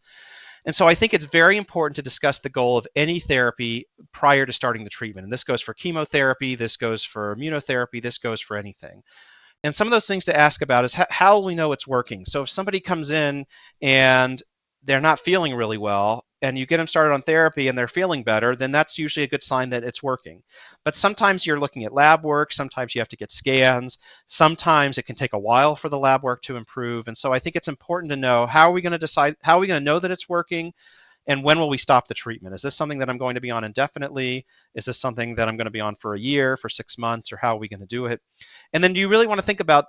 And so I think it's very important to discuss the goal of any therapy prior to starting the treatment. And this goes for chemotherapy, this goes for immunotherapy, this goes for anything. And some of those things to ask about is how will we know it's working? So if somebody comes in and they're not feeling really well, and you get them started on therapy and they're feeling better, then that's usually a good sign that it's working. But sometimes you're looking at lab work, sometimes you have to get scans, sometimes it can take a while for the lab work to improve. And so I think it's important to know, how are we going to know that it's working? And when will we stop the treatment? Is this something that I'm going to be on indefinitely? Is this something that I'm going to be on for a year, for 6 months, or how are we going to do it? And then do you really want to think about,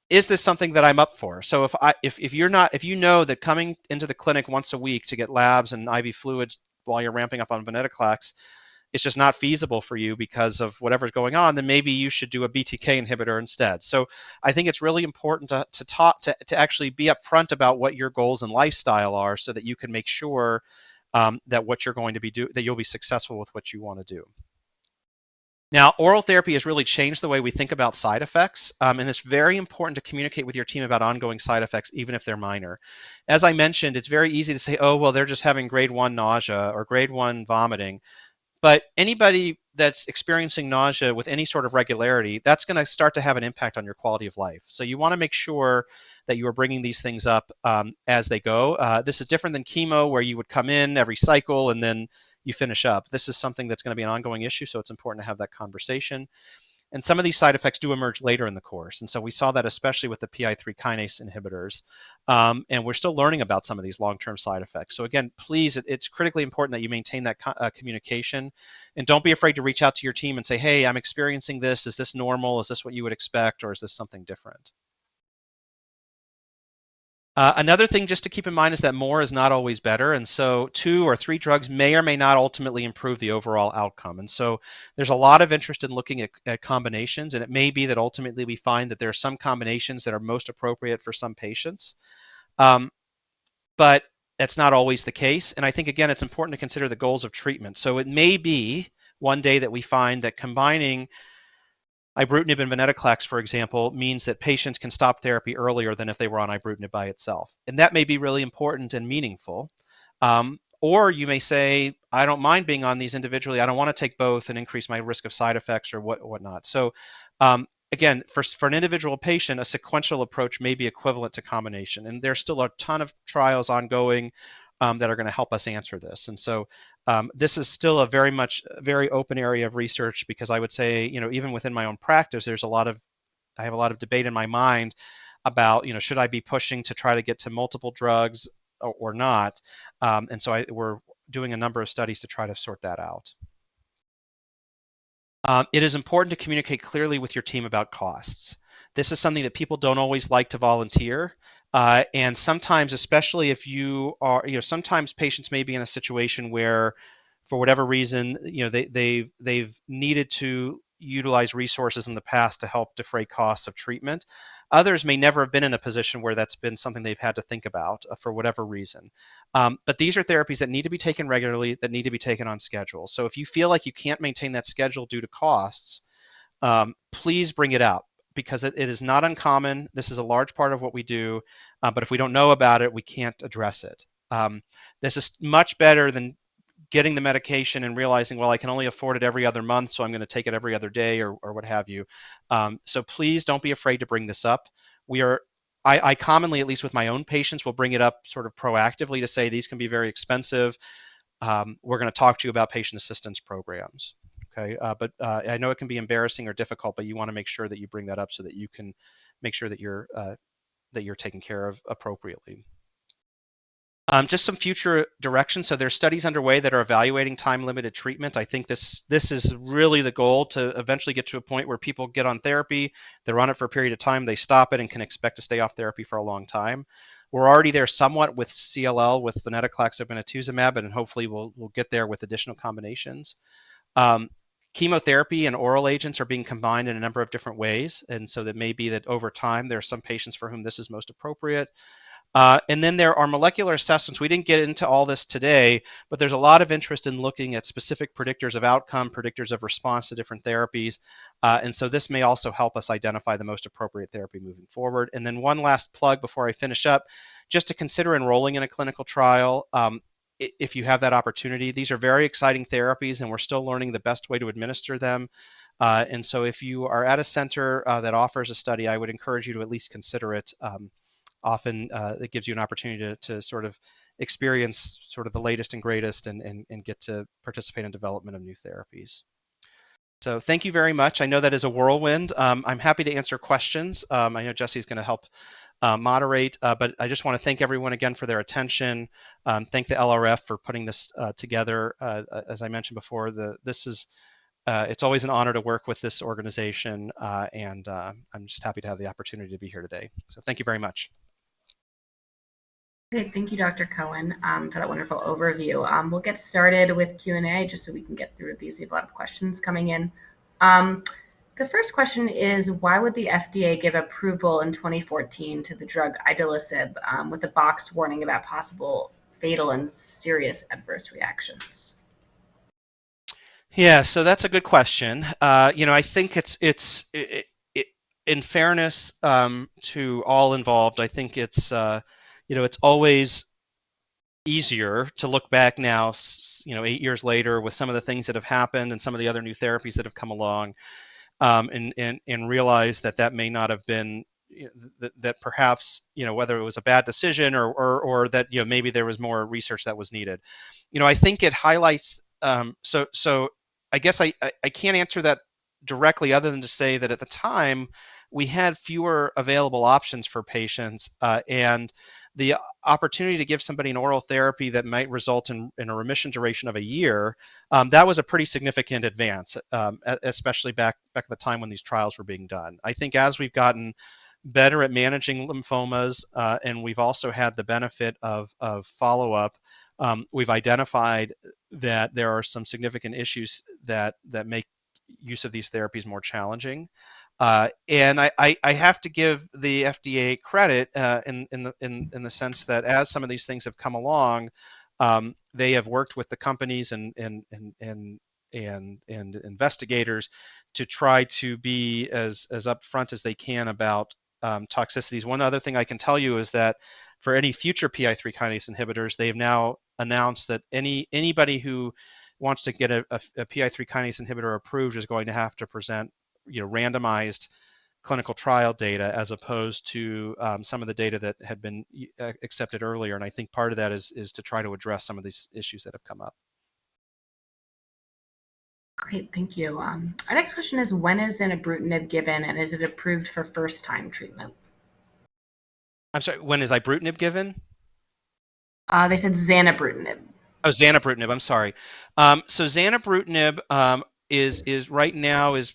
is this something that I'm up for? So if you know that coming into the clinic once a week to get labs and IV fluids while you're ramping up on Venetoclax, it's just not feasible for you because of whatever's going on, then maybe you should do a BTK inhibitor instead. So I think it's really important to actually be upfront about what your goals and lifestyle are, so that you can make sure that what you're going to be that you'll be successful with what you want to do. Now, oral therapy has really changed the way we think about side effects, and it's very important to communicate with your team about ongoing side effects, even if they're minor. As I mentioned, it's very easy to say, oh, well, they're just having grade 1 nausea or grade 1 vomiting. But anybody that's experiencing nausea with any sort of regularity, that's going to start to have an impact on your quality of life. So you want to make sure that you are bringing these things up as they go. This is different than chemo, where you would come in every cycle and then you finish up. This is something that's going to be an ongoing issue, so it's important to have that conversation. And some of these side effects do emerge later in the course. And so we saw that especially with the Pi3 kinase inhibitors. And we're still learning about some of these long-term side effects. So again, please, it's critically important that you maintain that communication. And don't be afraid to reach out to your team and say, hey, I'm experiencing this. Is this normal? Is this what you would expect? Or is this something different? Another thing just to keep in mind is that more is not always better. And so 2 or 3 drugs may or may not ultimately improve the overall outcome. And so there's a lot of interest in looking at combinations. And it may be that ultimately we find that there are some combinations that are most appropriate for some patients. But that's not always the case. And I think, again, it's important to consider the goals of treatment. So it may be one day that we find that combining Ibrutinib and Venetoclax, for example, means that patients can stop therapy earlier than if they were on Ibrutinib by itself. And that may be really important and meaningful. Or you may say, I don't mind being on these individually. I don't want to take both and increase my risk of side effects or whatnot. So again, for an individual patient, a sequential approach may be equivalent to combination. And there's still a ton of trials ongoing that are going to help us answer this. And so this is still a very open area of research, because I would say, even within my own practice, I have a lot of debate in my mind about, should I be pushing to try to get to multiple drugs or not? And so we're doing a number of studies to try to sort that out. It is important to communicate clearly with your team about costs. This is something that people don't always like to volunteer. And sometimes, especially if you are, sometimes patients may be in a situation where, for whatever reason, they've needed to utilize resources in the past to help defray costs of treatment. Others may never have been in a position where that's been something they've had to think about for whatever reason. But these are therapies that need to be taken regularly, that need to be taken on schedule. So if you feel like you can't maintain that schedule due to costs, please bring it up, because it is not uncommon. This is a large part of what we do, but if we don't know about it, we can't address it. This is much better than getting the medication and realizing, well, I can only afford it every other month, so I'm going to take it every other day or what have you. So please don't be afraid to bring this up. I commonly, at least with my own patients, will bring it up sort of proactively to say these can be very expensive. We're going to talk to you about patient assistance programs. Okay, but I know it can be embarrassing or difficult, but you want to make sure that you bring that up so that you can make sure that you're taken care of appropriately. Just some future direction. So there's studies underway that are evaluating time-limited treatment. I think this is really the goal, to eventually get to a point where people get on therapy, they're on it for a period of time, they stop it, and can expect to stay off therapy for a long time. We're already there somewhat with CLL, with Venetoclax or Obinutuzumab, and hopefully we'll get there with additional combinations. Chemotherapy and oral agents are being combined in a number of different ways, and so that may be that over time there are some patients for whom this is most appropriate. And then there are molecular assessments. We didn't get into all this today, but there's a lot of interest in looking at specific predictors of outcome, predictors of response to different therapies. And so this may also help us identify the most appropriate therapy moving forward. And then one last plug before I finish up, just to consider enrolling in a clinical trial. If you have that opportunity. These are very exciting therapies, and we're still learning the best way to administer them. And so if you are at a center that offers a study, I would encourage you to at least consider it. Often it gives you an opportunity to sort of experience sort of the latest and greatest and get to participate in development of new therapies. So thank you very much. I know that is a whirlwind. I'm happy to answer questions. I know Jesse's going to help moderate, but I just want to thank everyone again for their attention. Thank the LRF for putting this together. As I mentioned before, it's always an honor to work with this organization, and I'm just happy to have the opportunity to be here today. So thank you very much. Great, thank you, Dr. Cohen, for that wonderful overview. We'll get started with Q&A just so we can get through these. We have a lot of questions coming in. The first question is, why would the FDA give approval in 2014 to the drug Idalicib with a boxed warning about possible fatal and serious adverse reactions? Yeah, so that's a good question. I think in fairness to all involved, I think it's always easier to look back now, 8 years later, with some of the things that have happened and some of the other new therapies that have come along, and realize that may not have been that perhaps whether it was a bad decision or that maybe there was more research that was needed. I think it highlights. So I guess I can't answer that directly other than to say that at the time we had fewer available options for patients, and the opportunity to give somebody an oral therapy that might result in a remission duration of a year, that was a pretty significant advance, especially back at the time when these trials were being done. I think as we've gotten better at managing lymphomas, and we've also had the benefit of follow-up, we've identified that there are some significant issues that make use of these therapies more challenging. And I have to give the FDA credit in the sense that as some of these things have come along, they have worked with the companies and investigators to try to be as upfront as they can about toxicities. One other thing I can tell you is that for any future Pi3 kinase inhibitors, they've now announced that anybody who wants to get a Pi3 kinase inhibitor approved is going to have to present randomized clinical trial data as opposed to some of the data that had been accepted earlier. And I think part of that is to try to address some of these issues that have come up. Great, thank you. Our next question is, when is an Ibrutinib given, and is it approved for first-time treatment? I'm sorry, when is Ibrutinib given? They said Zanubrutinib. Oh, Zanubrutinib. I'm sorry. So Zanubrutinib is right now is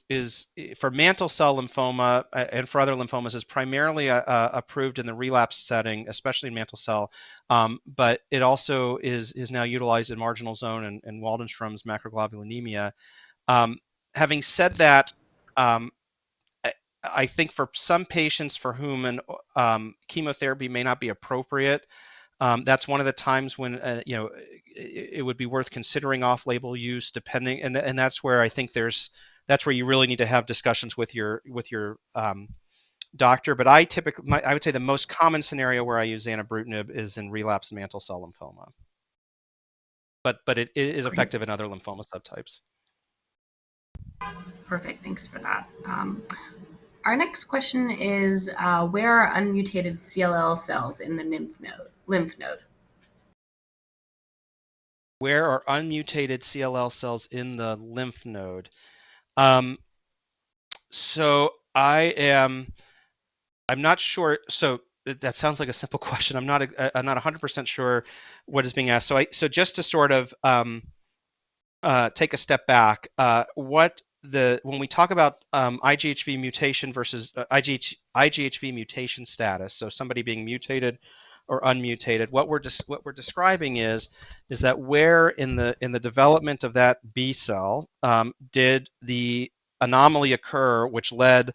for mantle cell lymphoma and for other lymphomas is primarily approved in the relapse setting, especially in mantle cell, but it also is now utilized in marginal zone and Waldenstrom's macroglobulinemia. Having said that, I think for some patients for whom chemotherapy may not be appropriate, that's one of the times when it would be worth considering off-label use, depending, and that's where I think that's where you really need to have discussions with your doctor. But I would say the most common scenario where I use Zanubrutinib is in relapsed mantle cell lymphoma, but it is effective in other lymphoma subtypes. Perfect, thanks for that. Our next question is, where are unmutated CLL cells in the lymph node? Where are unmutated CLL cells in the lymph node? So I'm not sure. So that sounds like a simple question. I'm not 100% sure what is being asked. So just to sort of take a step back, when we talk about IGHV mutation versus IGHV mutation status, so somebody being mutated or unmutated, what we're describing is that where in the development of that B cell did the anomaly occur, which led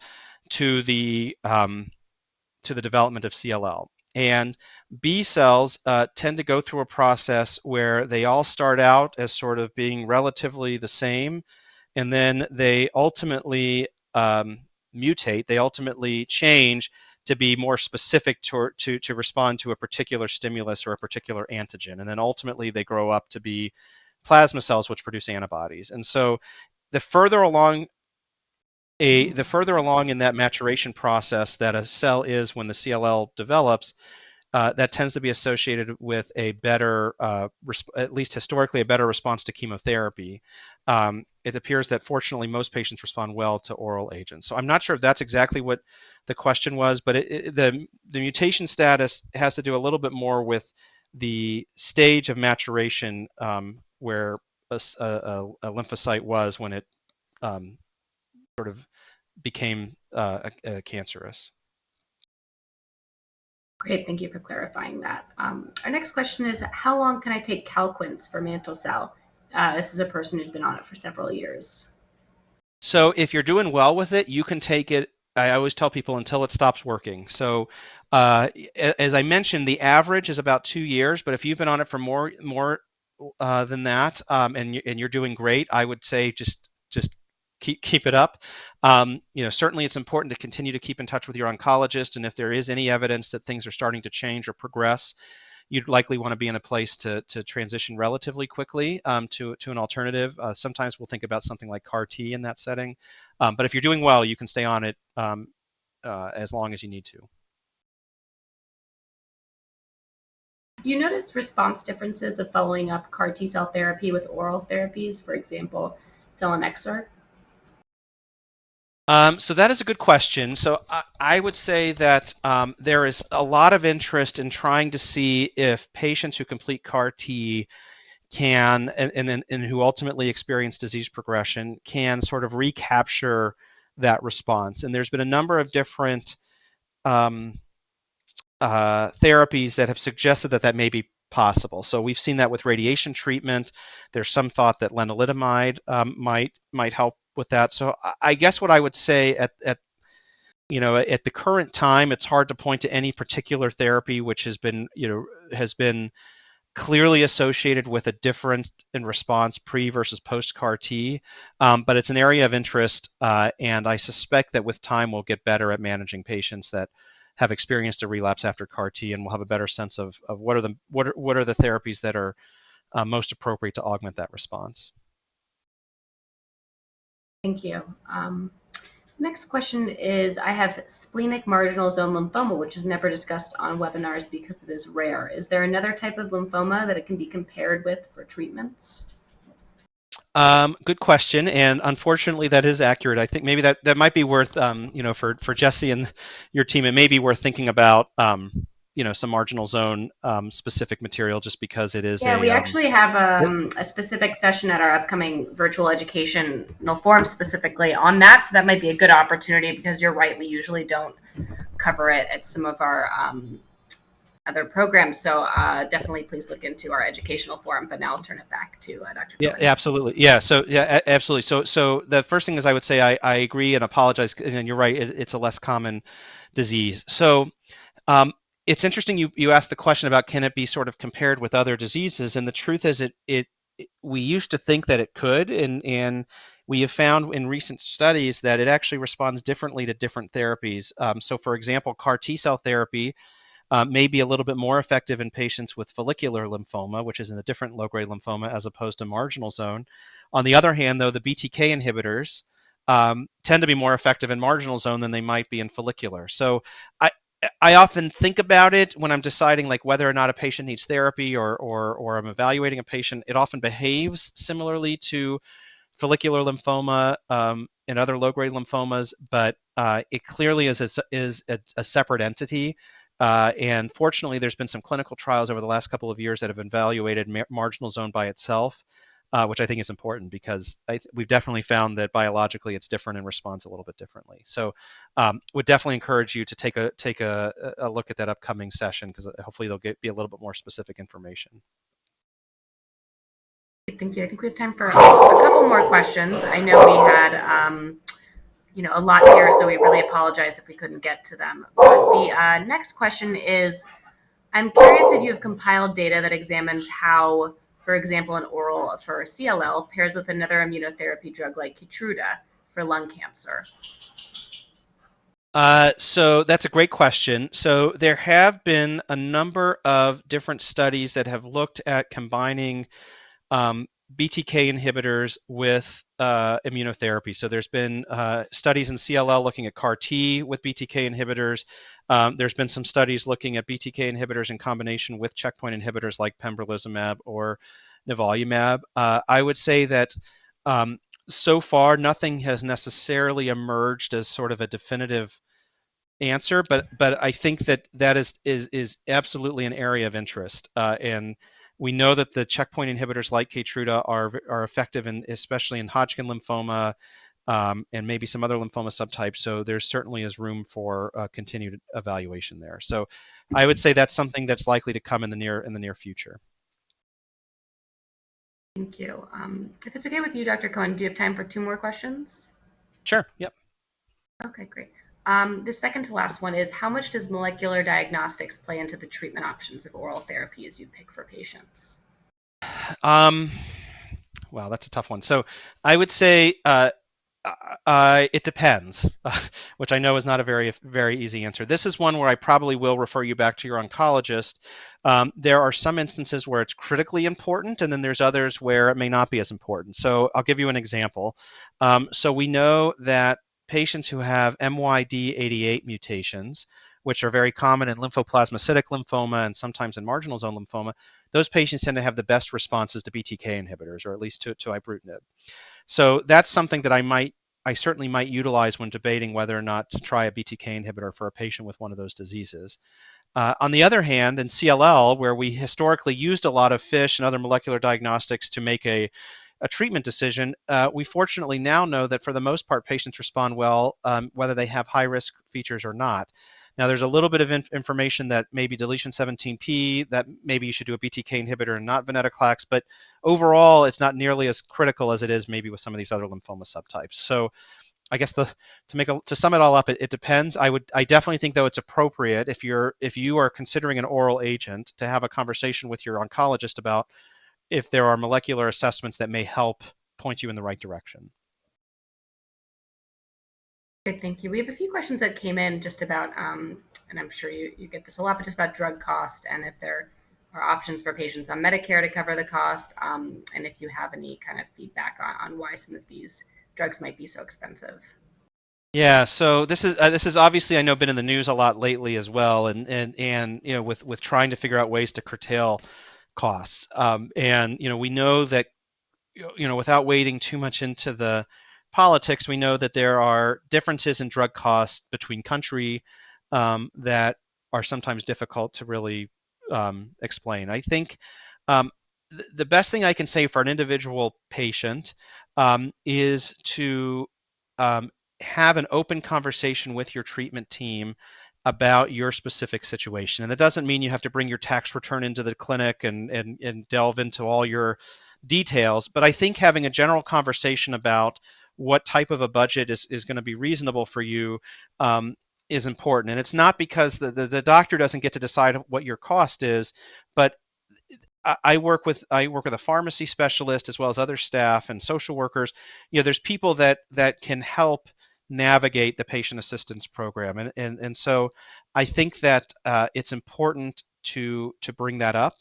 to the development of CLL. And B cells tend to go through a process where they all start out as sort of being relatively the same, and then they ultimately mutate. They ultimately change to be more specific to respond to a particular stimulus or a particular antigen, and then ultimately they grow up to be plasma cells which produce antibodies. And so the further along in that maturation process that a cell is when the CLL develops, that tends to be associated with a better, at least historically, a better response to chemotherapy. It appears that fortunately most patients respond well to oral agents. So I'm not sure if that's exactly what the question was, but the mutation status has to do a little bit more with the stage of maturation where a lymphocyte was when it sort of became cancerous. Great, thank you for clarifying that. Our next question is, how long can I take Calquence for mantle cell? This is a person who's been on it for several years. So if you're doing well with it, you can take it, I always tell people, until it stops working. So as I mentioned, the average is about 2 years, but if you've been on it for more than that, and you're doing great. I would say just keep it up. Certainly it's important to continue to keep in touch with your oncologist, and if there is any evidence that things are starting to change or progress, you'd likely want to be in a place to transition relatively quickly to an alternative. Sometimes we'll think about something like CAR T in that setting, but if you're doing well, you can stay on it as long as you need to. Do you notice response differences of following up CAR T-cell therapy with oral therapies, for example, selinexor? So that is a good question. So I would say that there is a lot of interest in trying to see if patients who complete CAR T can, and who ultimately experience disease progression, can sort of recapture that response. And there's been a number of different therapies that have suggested that may be possible. So we've seen that with radiation treatment. There's some thought that lenalidomide might help with that. So I guess what I would say at the current time, it's hard to point to any particular therapy which has been clearly associated with a difference in response pre versus post CAR T, but it's an area of interest, and I suspect that with time we'll get better at managing patients that have experienced a relapse after CAR T, and we'll have a better sense of what are the therapies that are most appropriate to augment that response. Thank you. Next question is, I have splenic marginal zone lymphoma, which is never discussed on webinars because it is rare. Is there another type of lymphoma that it can be compared with for treatments? Good question, and unfortunately that is accurate. I think maybe that might be worth, for Jesse and your team, it may be worth thinking about, some marginal zone specific material, just because it is. Yeah, we actually have a specific session at our upcoming virtual educational forum specifically on that, so that might be a good opportunity, because you're right, we usually don't cover it at some of our other programs. So definitely please look into our educational forum. But now I'll turn it back to Dr. Cohen. Yeah, absolutely. Yeah, so absolutely. So the first thing is, I would say I agree and apologize, and you're right, it's a less common disease. So it's interesting you asked the question about, can it be sort of compared with other diseases, and the truth is we used to think that it could, and we have found in recent studies that it actually responds differently to different therapies. So for example, CAR T-cell therapy may be a little bit more effective in patients with follicular lymphoma, which is in a different low-grade lymphoma, as opposed to marginal zone. On the other hand, though, the BTK inhibitors tend to be more effective in marginal zone than they might be in follicular. So I often think about it when I'm deciding like whether or not a patient needs therapy, or I'm evaluating a patient. It often behaves similarly to follicular lymphoma and other low-grade lymphomas, but it clearly is a separate entity. And fortunately, there's been some clinical trials over the last couple of years that have evaluated marginal zone by itself, which I think is important, because we've definitely found that biologically it's different and responds a little bit differently. So would definitely encourage you to take a look at that upcoming session, because hopefully they'll be a little bit more specific information. Thank you. I think we have time for a couple more questions. I know we had a lot here, so we really apologize if we couldn't get to them. But the next question is, I'm curious if you have compiled data that examines how, for example, an oral for CLL pairs with another immunotherapy drug like Keytruda for lung cancer. So that's a great question. So there have been a number of different studies that have looked at combining BTK inhibitors with immunotherapy. So there's been studies in CLL looking at CAR T with BTK inhibitors. There's been some studies looking at BTK inhibitors in combination with checkpoint inhibitors like pembrolizumab or nivolumab. I would say that so far nothing has necessarily emerged as sort of a definitive answer, but I think that is absolutely an area of interest, and we know that the checkpoint inhibitors like Keytruda are effective especially in Hodgkin lymphoma, and maybe some other lymphoma subtypes. So there certainly is room for continued evaluation there. So I would say that's something that's likely to come in the near future. Thank you. If it's okay with you, Dr. Cohen, do you have time for 2 more questions? Sure. Yep. Okay, great. The second to last one is, how much does molecular diagnostics play into the treatment options of oral therapies you pick for patients? Well, that's a tough one. So I would say it depends, which I know is not a very easy answer. This is one where I probably will refer you back to your oncologist. There are some instances where it's critically important, and then there's others where it may not be as important. So I'll give you an example. So we know that patients who have MYD88 mutations, which are very common in lymphoplasmacytic lymphoma and sometimes in marginal zone lymphoma, those patients tend to have the best responses to BTK inhibitors, or at least to Ibrutinib. So that's something that I certainly might utilize when debating whether or not to try a BTK inhibitor for a patient with one of those diseases. On the other hand, in CLL, where we historically used a lot of FISH and other molecular diagnostics to make a treatment decision, we fortunately now know that for the most part, patients respond well, whether they have high risk features or not. Now, there's a little bit of information that maybe deletion 17p, that maybe you should do a BTK inhibitor and not Venetoclax, but overall, it's not nearly as critical as it is maybe with some of these other lymphoma subtypes. So I guess to sum it all up, it depends. I definitely think, though, it's appropriate if you are considering an oral agent to have a conversation with your oncologist about if there are molecular assessments that may help point you in the right direction. Great, thank you. We have a few questions that came in just about, and I'm sure you get this a lot, but just about drug cost and if there are options for patients on Medicare to cover the cost, and if you have any kind of feedback on why some of these drugs might be so expensive. Yeah, so this is obviously, I know, been in the news a lot lately as well, and you know, with trying to figure out ways to curtail costs. And you know, we know that, you know, without wading too much into the politics, we know that there are differences in drug costs between country that are sometimes difficult to really explain. I think the best thing I can say for an individual patient is to have an open conversation with your treatment team about your specific situation. And that doesn't mean you have to bring your tax return into the clinic and delve into all your details, but I think having a general conversation about what type of a budget is going to be reasonable for you is important. And it's not because the doctor doesn't get to decide what your cost is, but I work with a pharmacy specialist as well as other staff and social workers. You know, there's people that can help navigate the patient assistance program, and so I think that it's important to bring that up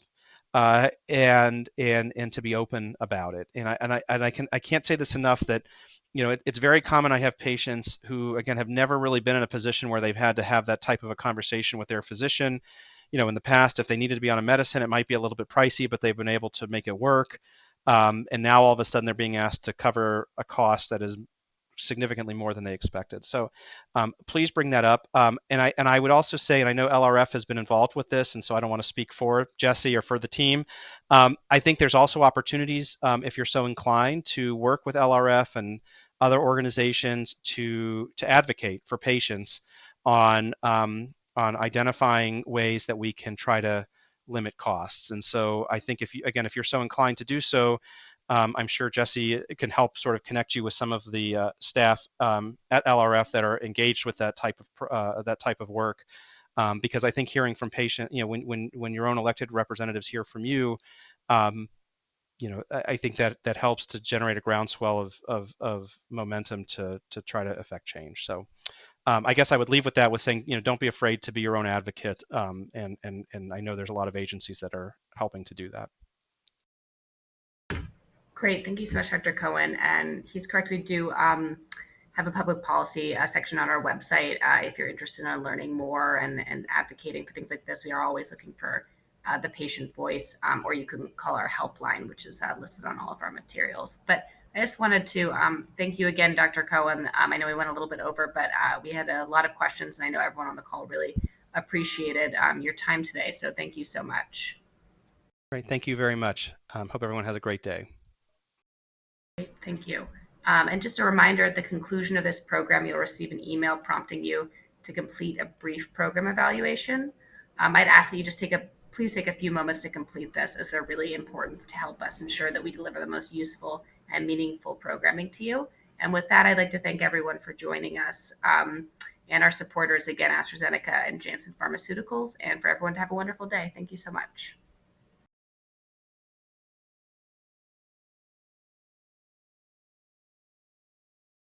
and to be open about it. And I can't say this enough that, you know, it's very common. I have patients who, again, have never really been in a position where they've had to have that type of a conversation with their physician. You know, in the past, if they needed to be on a medicine, it might be a little bit pricey, but they've been able to make it work. And now all of a sudden they're being asked to cover a cost that is significantly more than they expected. So please bring that up. And I would also say, and I know LRF has been involved with this, and so I don't want to speak for Jesse or for the team. I think there's also opportunities, if you're so inclined, to work with LRF and other organizations to advocate for patients on identifying ways that we can try to limit costs. And so I think if you're so inclined to do so, I'm sure Jesse can help sort of connect you with some of the staff at LRF that are engaged with that type of work, because I think hearing from patient, you know, when your own elected representatives hear from you, you know, I think that helps to generate a groundswell of momentum to try to affect change. So I guess I would leave with that, with saying, you know, don't be afraid to be your own advocate, and I know there's a lot of agencies that are helping to do that. Great, thank you so much, Dr. Cohen. And he's correct, we do have a public policy section on our website. If you're interested in learning more and advocating for things like this, we are always looking for the patient voice, or you can call our helpline, which is listed on all of our materials. But I just wanted to thank you again, Dr. Cohen. I know we went a little bit over, but we had a lot of questions, and I know everyone on the call really appreciated your time today. So thank you so much. Great, thank you very much. Hope everyone has a great day. Great, thank you. And just a reminder, at the conclusion of this program, you'll receive an email prompting you to complete a brief program evaluation. I'd ask that you just please take a few moments to complete this, as they're really important to help us ensure that we deliver the most useful and meaningful programming to you. And with that, I'd like to thank everyone for joining us, and our supporters, again, AstraZeneca and Janssen Pharmaceuticals, and for everyone to have a wonderful day. Thank you so much.